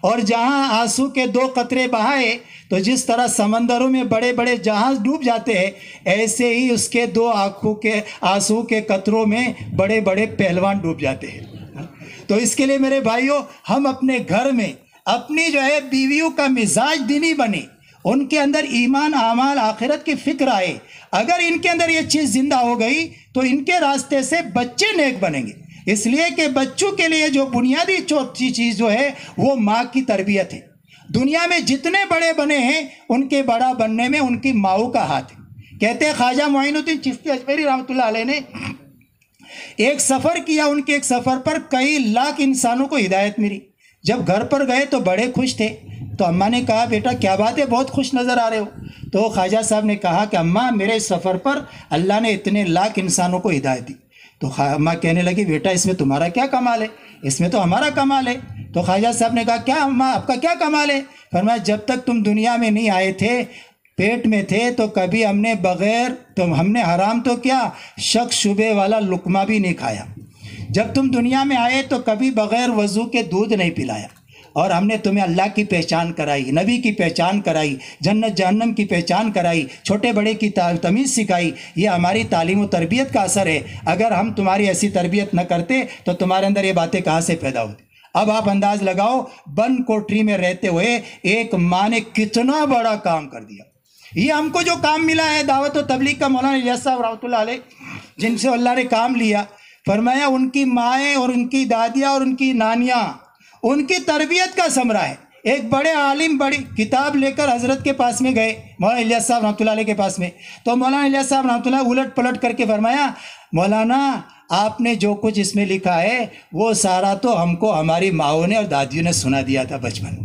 اور جہاں آنسو کے 2 قطرے بہائے تو جس طرح سمندروں میں بڑے بڑے جہاز ڈوب جاتے ہیں، ایسے ہی اس کے 2 آنکھوں کے آنسو کے قطروں میں بڑے بڑے پہلوان ڈوب جاتے ہیں۔ تو اس کے لیے میرے بھائیوں، ہم اپنے گھر میں اپنی جو ہے بیویوں کا مزاج دینی بنے، ان کے اندر ایمان، اعمال، آخرت کی فکر آئے۔ اگر ان کے اندر یہ چیز زندہ ہو گئی تو ان کے راستے سے بچے نیک بنیں گے۔ اس لیے کہ بچوں کے لیے جو بنیادی چوتھی چیز جو ہے وہ ماں کی تربیت ہے۔ دنیا میں جتنے بڑے بنے ہیں ان کے بڑا بننے میں ان کی ماؤں کا ہاتھ ہے۔ کہتے ہیں خواجہ معین الدین چشتی اجمیری رحمۃ اللہ علیہ نے ایک سفر کیا، ان کے ایک سفر پر کئی لاکھ انسانوں کو ہدایت ملی۔ جب گھر پر گئے تو بڑے خوش تھے، تو اماں نے کہا بیٹا کیا بات ہے، بہت خوش نظر آ رہے ہو؟ تو خواجہ صاحب نے کہا کہ اماں میرے سفر پر اللہ نے اتنے لاکھ انسانوں کو ہدایت دی۔ تو اماں کہنے لگی بیٹا اس میں تمہارا کیا کمال ہے، اس میں تو ہمارا کمال ہے۔ تو خواجہ صاحب نے کہا کیا اماں آپ کا کیا کمال ہے؟ فرمایا جب تک تم دنیا میں نہیں آئے تھے، پیٹ میں تھے، تو کبھی ہم نے حرام تو کیا، شک شبے والا لقمہ بھی نہیں کھایا۔ جب تم دنیا میں آئے تو کبھی بغیر وضو کے دودھ نہیں پلایا، اور ہم نے تمہیں اللہ کی پہچان کرائی، نبی کی پہچان کرائی، جنت جہنم کی پہچان کرائی، چھوٹے بڑے کی تمیز سکھائی۔ یہ ہماری تعلیم و تربیت کا اثر ہے۔ اگر ہم تمہاری ایسی تربیت نہ کرتے تو تمہارے اندر یہ باتیں کہاں سے پیدا ہوتی؟ اب آپ انداز لگاؤ بند کوٹری میں رہتے ہوئے ایک ماں نے کتنا بڑا کام کر دیا۔ یہ ہم کو جو کام ملا ہے دعوت و تبلیغ کا، مولانا الیاس صاحب رحمۃ اللہ علیہ جن سے اللہ نے کام لیا، فرمایا ان کی مائیں اور ان کی دادیاں اور ان کی نانیاں ان کی تربیت کا ثمرہ ہے۔ ایک بڑے عالم بڑی کتاب لے کر حضرت کے پاس میں گئے، مولانا الیاس صاحب رحمۃ اللہ علیہ کے پاس میں، تو مولانا الیاس صاحب رحمۃ اللہ الٹ پلٹ کر کے فرمایا مولانا آپ نے جو کچھ اس میں لکھا ہے وہ سارا تو ہم کو ہماری ماؤں نے اور دادیوں نے سنا دیا تھا بچپن۔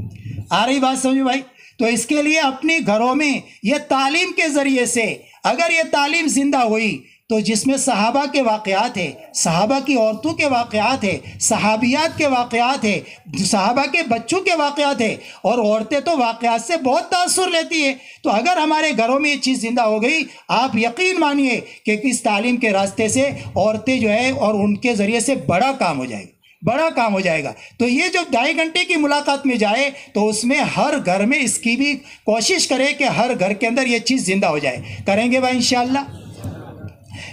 آ رہی بات سمجھو بھائی؟ تو اس کے لیے اپنی گھروں میں یہ تعلیم کے ذریعے سے اگر یہ تعلیم زندہ ہوئی تو جس میں صحابہ کے واقعات ہیں، صحابہ کی عورتوں کے واقعات ہیں، صحابیات کے واقعات ہیں، صحابہ کے بچوں کے واقعات ہیں، اور عورتیں تو واقعات سے بہت تاثر لیتی ہیں، تو اگر ہمارے گھروں میں یہ چیز زندہ ہو گئی، آپ یقین مانیے کہ اس تعلیم کے راستے سے عورتیں جو ہے اور ان کے ذریعے سے بڑا کام ہو جائے گا، بڑا کام ہو جائے گا۔ تو یہ جو 2.5 گھنٹے کی ملاقات میں جائے تو اس میں ہر گھر میں اس کی بھی کوشش کرے کہ ہر گھر کے اندر یہ چیز زندہ ہو جائے، کریں گے بھائی انشاءاللہ۔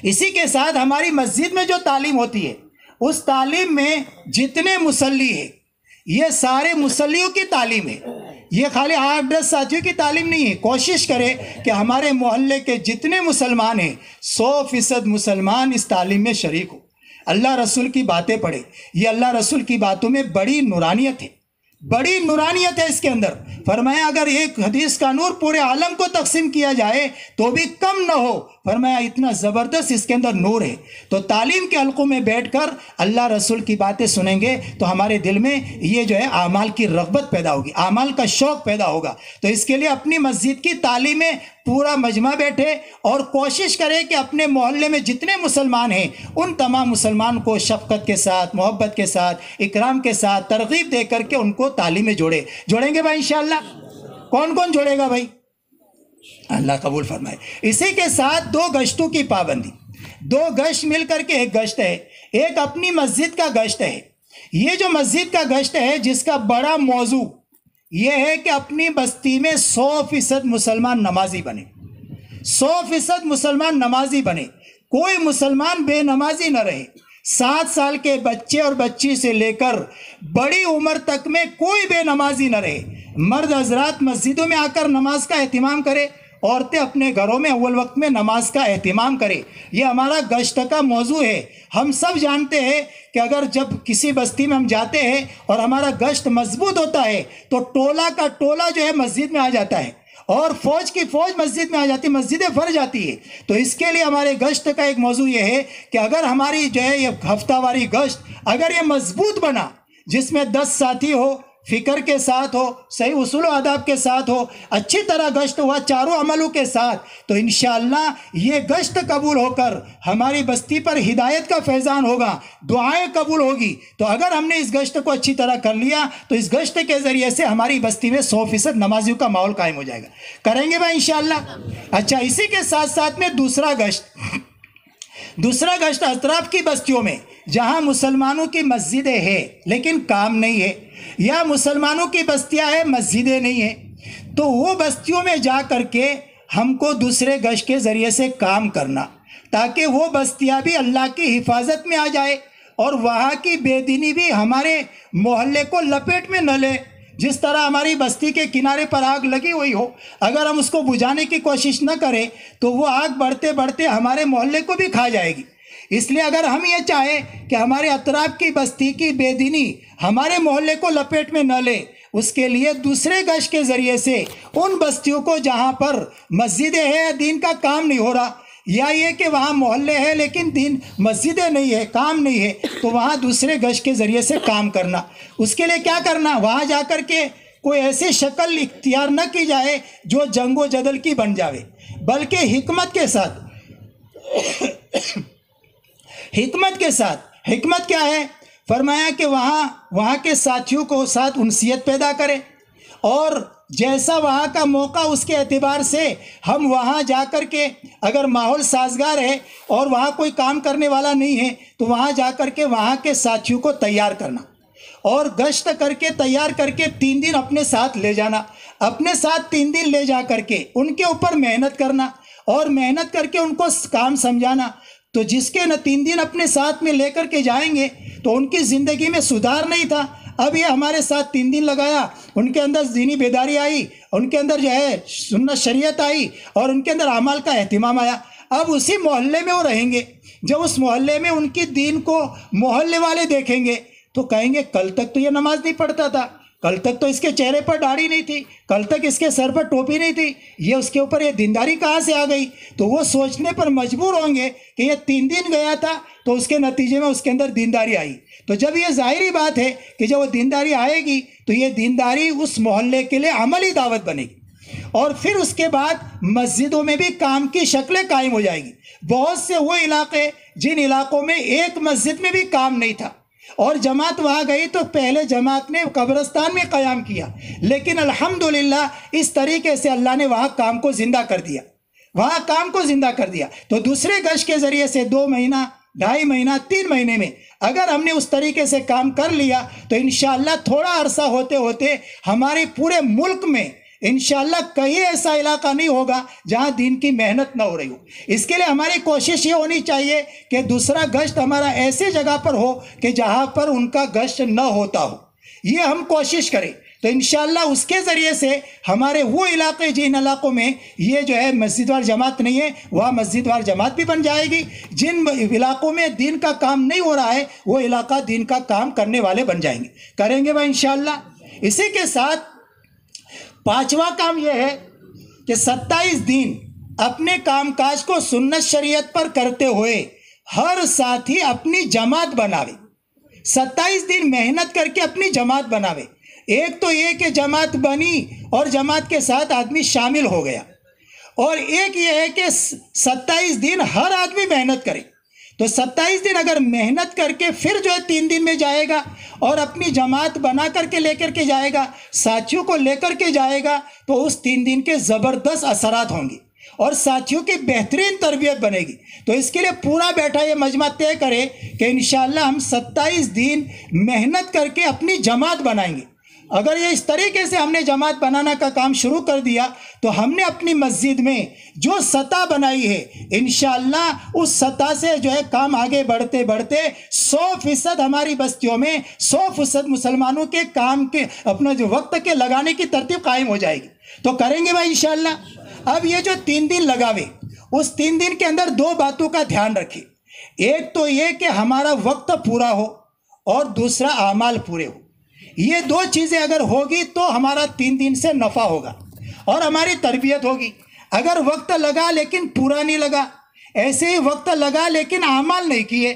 اسی کے ساتھ ہماری مسجد میں جو تعلیم ہوتی ہے، اس تعلیم میں جتنے مصلی ہیں یہ سارے مصلیوں کی تعلیم ہے، یہ خالی 8-10 ساتھیوں کی تعلیم نہیں ہے۔ کوشش کرے کہ ہمارے محلے کے جتنے مسلمان ہیں 100% مسلمان اس تعلیم میں شریک ہو، اللہ رسول کی باتیں پڑھے۔ یہ اللہ رسول کی باتوں میں بڑی نورانیت ہے، بڑی نورانیت ہے اس کے اندر۔ فرمایا اگر ایک حدیث کا نور پورے عالم کو تقسیم کیا جائے تو بھی کم نہ ہو، فرمایا اتنا زبردست اس کے اندر نور ہے۔ تو تعلیم کے حلقوں میں بیٹھ کر اللہ رسول کی باتیں سنیں گے تو ہمارے دل میں یہ جو ہے اعمال کی رغبت پیدا ہوگی، اعمال کا شوق پیدا ہوگا۔ تو اس کے لیے اپنی مسجد کی تعلیم میں پورا مجمع بیٹھے اور کوشش کرے کہ اپنے محلے میں جتنے مسلمان ہیں ان تمام مسلمان کو شفقت کے ساتھ، محبت کے ساتھ، اکرام کے ساتھ ترغیب دے کر کے ان کو تعلیم میں جوڑیں گے بھائی انشاءاللہ۔ کون کون جوڑے گا بھائی؟ اللہ قبول فرمائے۔ اسی کے ساتھ 2 گشتوں کی پابندی، 2 گشت مل کر کے ایک گشت ہے، ایک اپنی مسجد کا گشت ہے۔ یہ جو مسجد کا گشت ہے جس کا بڑا موضوع یہ ہے کہ اپنی بستی میں 100% مسلمان نمازی بنے، 100% مسلمان نمازی بنے، کوئی مسلمان بے نمازی نہ رہے۔ 7 سال کے بچے اور بچی سے لے کر بڑی عمر تک میں کوئی بے نمازی نہ رہے۔ مرد حضرات مسجدوں میں آ کر نماز کا اہتمام کرے، عورتیں اپنے گھروں میں اول وقت میں نماز کا اہتمام کرے۔ یہ ہمارا گشت کا موضوع ہے۔ ہم سب جانتے ہیں کہ اگر جب کسی بستی میں ہم جاتے ہیں اور ہمارا گشت مضبوط ہوتا ہے تو ٹولہ کا ٹولہ جو ہے مسجد میں آ جاتا ہے اور فوج کی فوج مسجد میں آ جاتی ہے، مسجدیں بھر جاتی ہے۔ تو اس کے لیے ہمارے گشت کا ایک موضوع یہ ہے کہ اگر ہماری جو ہے یہ ہفتہ واری گشت اگر یہ مضبوط بنا، جس میں 10 ساتھی ہو، فکر کے ساتھ ہو، صحیح اصول و آداب کے ساتھ ہو، اچھی طرح گشت ہوا چاروں عملوں کے ساتھ، تو انشاءاللہ یہ گشت قبول ہو کر ہماری بستی پر ہدایت کا فیضان ہوگا، دعائیں قبول ہوگی۔ تو اگر ہم نے اس گشت کو اچھی طرح کر لیا تو اس گشت کے ذریعے سے ہماری بستی میں 100% نمازیوں کا ماحول قائم ہو جائے گا، کریں گے بھائی انشاءاللہ۔ اچھا، اسی کے ساتھ ساتھ میں دوسرا گشت اطراف کی بستیوں میں جہاں مسلمانوں کی مسجدیں ہیں لیکن کام نہیں ہے، یا مسلمانوں کی بستیاں ہیں مسجدیں نہیں ہیں، تو وہ بستیوں میں جا کر کے ہم کو دوسرے گشت کے ذریعے سے کام کرنا، تاکہ وہ بستیاں بھی اللہ کی حفاظت میں آ جائے اور وہاں کی بے دینی بھی ہمارے محلے کو لپیٹ میں نہ لے۔ جس طرح ہماری بستی کے کنارے پر آگ لگی ہوئی ہو، اگر ہم اس کو بجھانے کی کوشش نہ کریں تو وہ آگ بڑھتے بڑھتے ہمارے محلے کو بھی کھا جائے گی۔ اس لیے اگر ہم یہ چاہیں کہ ہمارے اطراف کی بستی کی بے دینی ہمارے محلے کو لپیٹ میں نہ لے، اس کے لیے دوسرے گشت کے ذریعے سے ان بستیوں کو جہاں پر مسجدیں ہیں، دین کا کام نہیں ہو رہا، یا یہ کہ وہاں محلے ہیں لیکن دین مسجدیں نہیں ہے، کام نہیں ہے، تو وہاں دوسرے گشت کے ذریعے سے کام کرنا۔ اس کے لیے کیا کرنا؟ وہاں جا کر کے کوئی ایسی شکل اختیار نہ کی جائے جو جنگ و جدل کی بن جاوے، بلکہ حکمت کے ساتھ حکمت کیا ہے؟ فرمایا کہ وہاں کے ساتھیوں کو ساتھ انسیت پیدا کرے، اور جیسا وہاں کا موقع اس کے اعتبار سے ہم وہاں جا کر کے اگر ماحول سازگار ہے اور وہاں کوئی کام کرنے والا نہیں ہے تو وہاں جا کر کے وہاں کے ساتھیوں کو تیار کرنا، اور گشت کر کے تیار کر کے 3 دن اپنے ساتھ لے جانا، اپنے ساتھ 3 دن لے جا کر کے ان کے اوپر محنت کرنا اور محنت کر کے ان کو کام سمجھانا۔ تو جس کے 3 دن اپنے ساتھ میں لے کر کے جائیں گے تو ان کی زندگی میں سدھار نہیں تھا، اب یہ ہمارے ساتھ 3 دن لگایا، ان کے اندر دینی بیداری آئی، ان کے اندر جو ہے سنت شریعت آئی، اور ان کے اندر اعمال کا اہتمام آیا۔ اب اسی محلے میں وہ رہیں گے، جب اس محلے میں ان کی دین کو محلے والے دیکھیں گے تو کہیں گے کل تک تو یہ نماز نہیں پڑھتا تھا، کل تک تو اس کے چہرے پر داڑھی نہیں تھی، کل تک اس کے سر پر ٹوپی نہیں تھی، یہ اس کے اوپر یہ دینداری کہاں سے آ گئی؟ تو وہ سوچنے پر مجبور ہوں گے کہ یہ 3 دن گیا تھا تو اس کے نتیجے میں اس کے اندر دینداری آئی۔ تو جب یہ ظاہری بات ہے کہ جب وہ دینداری آئے گی تو یہ دینداری اس محلے کے لیے عملی دعوت بنے گی، اور پھر اس کے بعد مسجدوں میں بھی کام کی شکلیں قائم ہو جائے گی۔ بہت سے وہ علاقے جن علاقوں میں ایک مسجد میں بھی کام نہیں تھا اور جماعت وہاں گئی تو پہلے جماعت نے قبرستان میں قیام کیا، لیکن الحمدللہ اس طریقے سے اللہ نے وہاں کام کو زندہ کر دیا، وہاں کام کو زندہ کر دیا۔ تو دوسرے گشت کے ذریعے سے 2 مہینہ 2.5 مہینہ 3 مہینے میں اگر ہم نے اس طریقے سے کام کر لیا تو انشاءاللہ تھوڑا عرصہ ہوتے ہوتے ہمارے پورے ملک میں انشاءاللہ کہیں ایسا علاقہ نہیں ہوگا جہاں دین کی محنت نہ ہو رہی ہو۔ اس کے لیے ہماری کوشش یہ ہونی چاہیے کہ دوسرا گشت ہمارا ایسی جگہ پر ہو کہ جہاں پر ان کا گشت نہ ہوتا ہو، یہ ہم کوشش کریں تو انشاءاللہ اس کے ذریعے سے ہمارے وہ علاقے جن علاقوں میں یہ جو ہے مسجد وار جماعت نہیں ہے وہاں مسجد وار جماعت بھی بن جائے گی، جن علاقوں میں دین کا کام نہیں ہو رہا ہے وہ علاقہ دین کا کام کرنے والے بن جائیں گے، کریں گے بھائی انشاءاللہ۔ اسی کے ساتھ 5واں کام یہ ہے کہ 27 دن اپنے کام کاج کو سنت شریعت پر کرتے ہوئے ہر ساتھی اپنی جماعت بناوے، 27 دن محنت کر کے اپنی جماعت بناوے۔ ایک تو یہ کہ جماعت بنی اور جماعت کے ساتھ آدمی شامل ہو گیا، اور ایک یہ ہے کہ 27 دن ہر آدمی محنت کرے۔ تو 27 دن اگر محنت کر کے پھر جو ہے 3 دن میں جائے گا اور اپنی جماعت بنا کر کے لے کر کے جائے گا، ساتھیوں کو لے کر کے جائے گا، تو اس 3 دن کے زبردست اثرات ہوں گے اور ساتھیوں کی بہترین تربیت بنے گی۔ تو اس کے لیے پورا بیٹھا یہ مجمع طے کرے کہ انشاءاللہ ہم 27 دن محنت کر کے اپنی جماعت بنائیں گے۔ اگر یہ اس طریقے سے ہم نے جماعت بنانا کا کام شروع کر دیا تو ہم نے اپنی مسجد میں جو سطح بنائی ہے انشاءاللہ اس سطح سے جو ہے کام آگے بڑھتے بڑھتے 100% ہماری بستیوں میں 100% مسلمانوں کے کام کے اپنا جو وقت کے لگانے کی ترتیب قائم ہو جائے گی۔ تو کریں گے بھائی انشاءاللہ۔ اب یہ جو 3 دن لگاوے اس 3 دن کے اندر 2 باتوں کا دھیان رکھیں۔ ایک تو یہ کہ ہمارا وقت پورا ہو اور دوسرا اعمال پورے ہو۔ یہ 2 چیزیں اگر ہوگی تو ہمارا 3 دن سے نفع ہوگا اور ہماری تربیت ہوگی۔ اگر وقت لگا لیکن پورا نہیں لگا، ایسے ہی وقت لگا لیکن اعمال نہیں کیے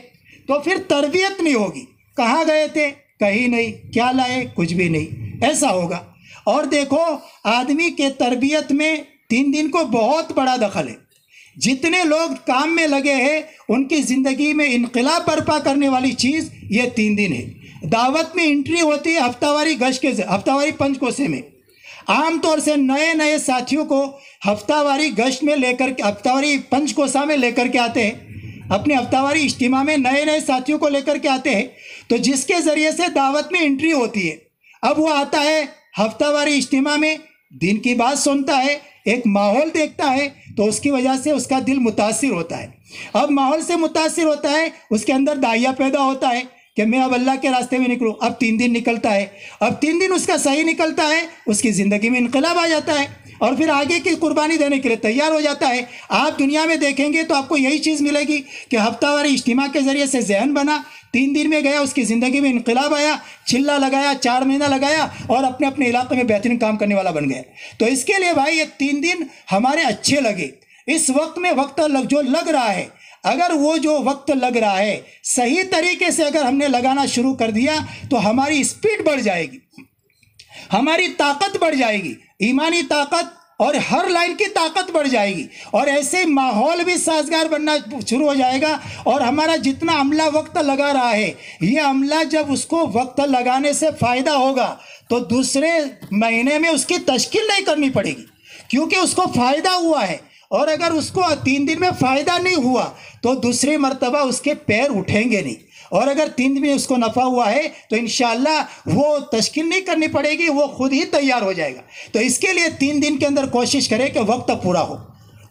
تو پھر تربیت نہیں ہوگی۔ کہاں گئے تھے؟ کہیں نہیں۔ کیا لائے؟ کچھ بھی نہیں، ایسا ہوگا۔ اور دیکھو آدمی کے تربیت میں 3 دن کو بہت بڑا دخل ہے۔ جتنے لوگ کام میں لگے ہیں ان کی زندگی میں انقلاب برپا کرنے والی چیز یہ 3 دن ہے۔ دعوت میں انٹری ہوتی ہے ہفتہ واری گشت کے ہفتہ واری پنج کوسے میں۔ عام طور سے نئے نئے ساتھیوں کو ہفتہ واری گشت میں لے کر کے ہفتہ واری پنج کوسا میں لے کر کے آتے ہیں، اپنے ہفتہ واری اجتماع میں نئے نئے ساتھیوں کو لے کر کے آتے ہیں، تو جس کے ذریعے سے دعوت میں انٹری ہوتی ہے۔ اب وہ آتا ہے ہفتہ واری اجتماع میں، دین کی بات سنتا ہے، ایک ماحول دیکھتا ہے تو اس کی وجہ سے اس کا دل متاثر ہوتا ہے۔ اب ماحول سے متاثر ہوتا ہے، اس کے اندر داعیہ پیدا ہوتا ہے کہ میں اب اللہ کے راستے میں نکلوں۔ اب 3 دن نکلتا ہے، اب 3 دن اس کا صحیح نکلتا ہے، اس کی زندگی میں انقلاب آ جاتا ہے اور پھر آگے کی قربانی دینے کے لیے تیار ہو جاتا ہے۔ آپ دنیا میں دیکھیں گے تو آپ کو یہی چیز ملے گی کہ ہفتہ واری اجتماع کے ذریعے سے ذہن بنا، 3 دن میں گیا، اس کی زندگی میں انقلاب آیا، چلا لگایا، 4 مہینہ لگایا اور اپنے اپنے علاقے میں بہترین کام کرنے والا بن گیا۔ تو اس کے لیے بھائی یہ 3 دن ہمارے اچھے لگے۔ اس وقت میں وقت جو لگ رہا ہے، اگر وہ جو وقت لگ رہا ہے صحیح طریقے سے اگر ہم نے لگانا شروع کر دیا تو ہماری اسپیڈ بڑھ جائے گی، ہماری طاقت بڑھ جائے گی، ایمانی طاقت اور ہر لائن کی طاقت بڑھ جائے گی، اور ایسے ماحول بھی سازگار بننا شروع ہو جائے گا۔ اور ہمارا جتنا عملہ وقت لگا رہا ہے یہ عملہ جب اس کو وقت لگانے سے فائدہ ہوگا تو دوسرے مہینے میں اس کی تشکیل نہیں کرنی پڑے گی، کیونکہ اس کو فائدہ ہوا ہے۔ اور اگر اس کو 3 دن میں فائدہ نہیں ہوا تو دوسری مرتبہ اس کے پیر اٹھیں گے نہیں، اور اگر 3 دن میں اس کو نفع ہوا ہے تو انشاءاللہ وہ تشکیل نہیں کرنی پڑے گی، وہ خود ہی تیار ہو جائے گا۔ تو اس کے لیے 3 دن کے اندر کوشش کرے کہ وقت پورا ہو۔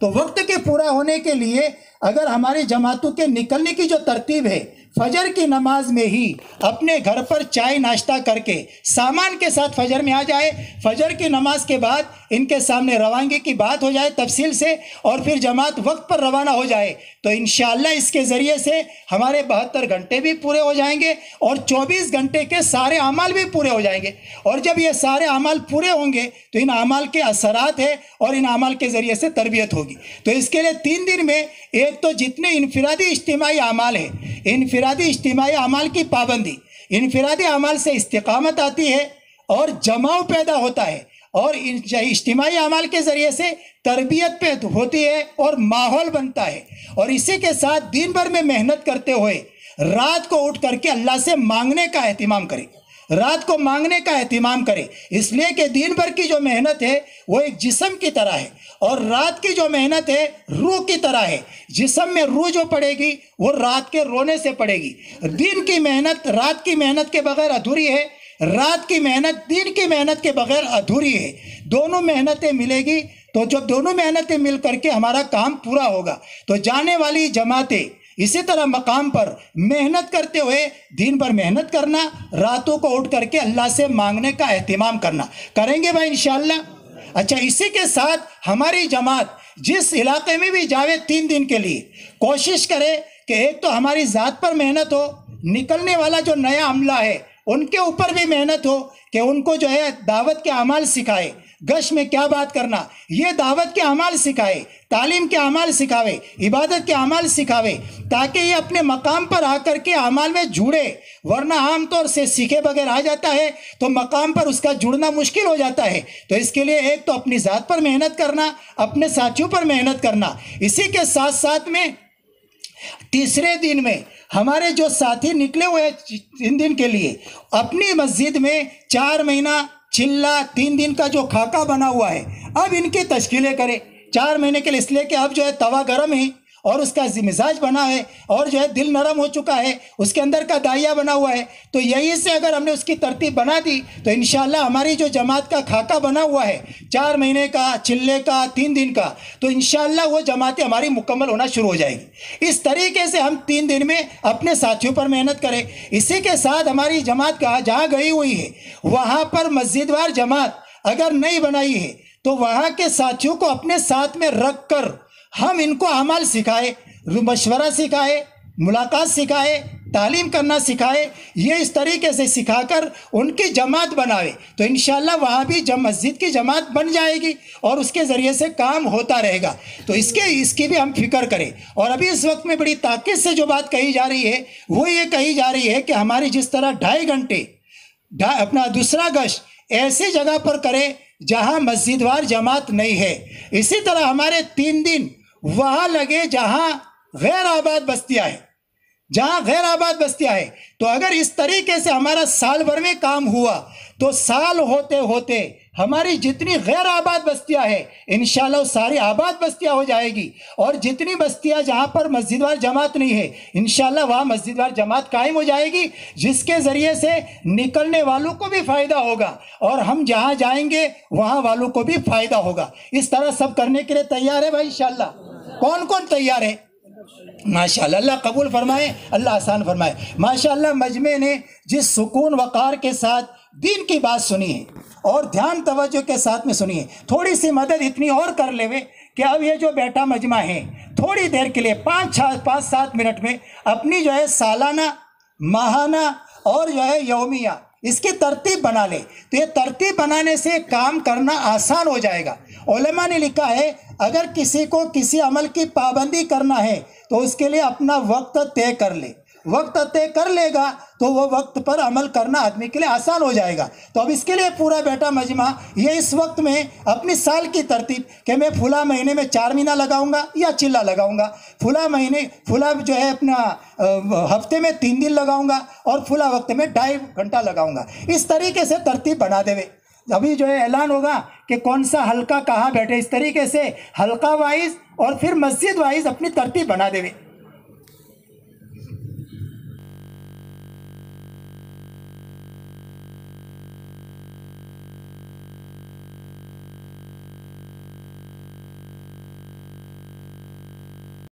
تو وقت کے پورا ہونے کے لیے اگر ہماری جماعتوں کے نکلنے کی جو ترتیب ہے فجر کی نماز میں ہی اپنے گھر پر چائے ناشتہ کر کے سامان کے ساتھ فجر میں آ جائے، فجر کی نماز کے بعد ان کے سامنے روانگی کی بات ہو جائے تفصیل سے، اور پھر جماعت وقت پر روانہ ہو جائے، تو انشاءاللہ اس کے ذریعے سے ہمارے 72 گھنٹے بھی پورے ہو جائیں گے اور 24 گھنٹے کے سارے اعمال بھی پورے ہو جائیں گے۔ اور جب یہ سارے اعمال پورے ہوں گے تو ان اعمال کے اثرات ہیں اور ان اعمال کے ذریعے سے تربیت ہوگی۔ تو اس کے لیے 3 دن میں ایک تو جتنے انفرادی اجتماعی اعمال ہیں، انفرادی اجتماعی اعمال کی پابندی، انفرادی اعمال سے استقامت آتی ہے اور جماؤ پیدا ہوتا ہے، اور اجتماعی اعمال کے ذریعے سے تربیت پہ ہوتی ہے اور ماحول بنتا ہے۔ اور اسی کے ساتھ دن بھر میں محنت کرتے ہوئے رات کو اٹھ کر کے اللہ سے مانگنے کا اہتمام کرے، رات کو مانگنے کا اہتمام کرے، اس لیے کہ دن بھر کی جو محنت ہے وہ ایک جسم کی طرح ہے، اور رات کی جو محنت ہے روح کی طرح ہے۔ جسم میں روح جو پڑے گی وہ رات کے رونے سے پڑے گی۔ دن کی محنت رات کی محنت کے بغیر ادھوری ہے، رات کی محنت دن کی محنت کے بغیر ادھوری ہے۔ دونوں محنتیں ملے گی تو جب دونوں محنتیں مل کر کے ہمارا کام پورا ہوگا، تو جانے والی جماعتیں اسی طرح مقام پر محنت کرتے ہوئے دن بھر محنت کرنا، راتوں کو اٹھ کر کے اللہ سے مانگنے کا اہتمام کرنا کریں گے بھائی انشاءاللہ۔ اچھا، اسی کے ساتھ ہماری جماعت جس علاقے میں بھی جاوے 3 دن کے لیے کوشش کرے کہ ایک تو ہماری ذات پر محنت ہو، نکلنے والا جو نیا عملہ ہے ان کے اوپر بھی محنت ہو کہ ان کو جو ہے دعوت کے اعمال سکھائے، گش میں کیا بات کرنا، یہ دعوت کے اعمال سکھائے، تعلیم کے اعمال سکھاوے، عبادت کے اعمال سکھاوے، تاکہ یہ اپنے مقام پر آ کر کے اعمال میں جڑے، ورنہ عام طور سے سیکھے بغیر آ جاتا ہے تو مقام پر اس کا جڑنا مشکل ہو جاتا ہے۔ تو اس کے لیے ایک تو اپنی ذات پر محنت کرنا، اپنے ساتھیوں پر محنت کرنا، اسی کے ساتھ ساتھ میں تیسرے دن میں ہمارے جو ساتھی نکلے ہوئے 3 دن کے لیے اپنی مسجد میں 4 مہینہ چلہ 3 دن کا جو خاکہ بنا ہوا ہے، اب ان کی تشکیلیں کرے 4 مہینے کے لیے، اس لیے کہ اب جو ہے توا گرم ہے اور اس کا مزاج بنا ہے اور جو ہے دل نرم ہو چکا ہے، اس کے اندر کا دائیہ بنا ہوا ہے، تو یہی سے اگر ہم نے اس کی ترتیب بنا دی تو انشاءاللہ ہماری جو جماعت کا خاکہ بنا ہوا ہے 4 مہینے کا، چلے کا، 3 دن کا، تو انشاءاللہ وہ جماعتیں ہماری مکمل ہونا شروع ہو جائے گی۔ اس طریقے سے ہم 3 دن میں اپنے ساتھیوں پر محنت کریں۔ اسی کے ساتھ ہماری جماعت کا جہاں گئی ہوئی ہے وہاں پر مسجد وار جماعت اگر نہیں بنائی ہے تو وہاں کے ساتھیوں کو اپنے ساتھ میں رکھ کر ہم ان کو اعمال سکھائے، مشورہ سکھائے، ملاقات سکھائے، تعلیم کرنا سکھائے، یہ اس طریقے سے سکھا کر ان کی جماعت بناوے تو انشاءاللہ وہاں بھی مسجد کی جماعت بن جائے گی اور اس کے ذریعے سے کام ہوتا رہے گا۔ تو اس کی بھی ہم فکر کریں۔ اور ابھی اس وقت میں بڑی تاکید سے جو بات کہی جا رہی ہے وہ یہ کہی جا رہی ہے کہ ہماری جس طرح 2.5 گھنٹے اپنا دوسرا گشت ایسی جگہ پر کرے جہاں مسجد وار جماعت نہیں ہے، اسی طرح ہمارے 3 دن وہاں لگے جہاں غیر آباد بستیاں ہیں، جہاں غیر آباد بستیاں ہیں۔ تو اگر اس طریقے سے ہمارا سال بھر میں کام ہوا تو سال ہوتے ہوتے ہماری جتنی غیر آباد بستیاں ہیں انشاءاللہ ساری آباد بستیاں ہو جائے گی، اور جتنی بستیاں جہاں پر مسجد وار جماعت نہیں ہے انشاءاللہ وہاں مسجد وار جماعت قائم ہو جائے گی، جس کے ذریعے سے نکلنے والوں کو بھی فائدہ ہوگا اور ہم جہاں جائیں گے وہاں والوں کو بھی فائدہ ہوگا۔ اس طرح سب کرنے کے لیے تیار ہے بھائی انشاءاللہ؟ کون کون تیار ہے؟ ماشاءاللہ، اللہ قبول فرمائے، اللہ آسان فرمائے۔ ماشاءاللہ مجمع نے جس سکون وقار کے ساتھ دین کی بات سنی ہے اور دھیان توجہ کے ساتھ میں سنی ہے، تھوڑی سی مدد اتنی اور کر لے کہ اب یہ جو بیٹھا مجمع ہے تھوڑی دیر کے لیے 5-7 منٹ میں اپنی جو ہے سالانہ، ماہانہ اور جو ہے یومیہ اس کی ترتیب بنا لے، تو یہ ترتیب بنانے سے کام کرنا آسان ہو جائے گا۔ علماء نے لکھا ہے اگر کسی کو کسی عمل کی پابندی کرنا ہے تو اس کے لیے اپنا وقت طے کر لے، وقت طے کر لے گا تو وہ وقت پر عمل کرنا آدمی کے لیے آسان ہو جائے گا۔ تو اب اس کے لیے پورا بیٹا مجمع یہ اس وقت میں اپنی سال کی ترتیب کہ میں فلاں مہینے میں 4 مہینہ لگاؤں گا یا چلہ لگاؤں گا، فلاں مہینے فلاں جو ہے اپنا ہفتے میں 3 دن لگاؤں گا اور فلاں وقت میں 2.5 گھنٹہ لگاؤں گا، اس طریقے سے ترتیب بنا دے۔ ابھی جو ہے اعلان ہوگا کہ کون سا حلقہ کہاں بیٹھے، اس طریقے سے حلقہ وائز اور پھر مسجد وائز اپنی ترتیب بنا دے۔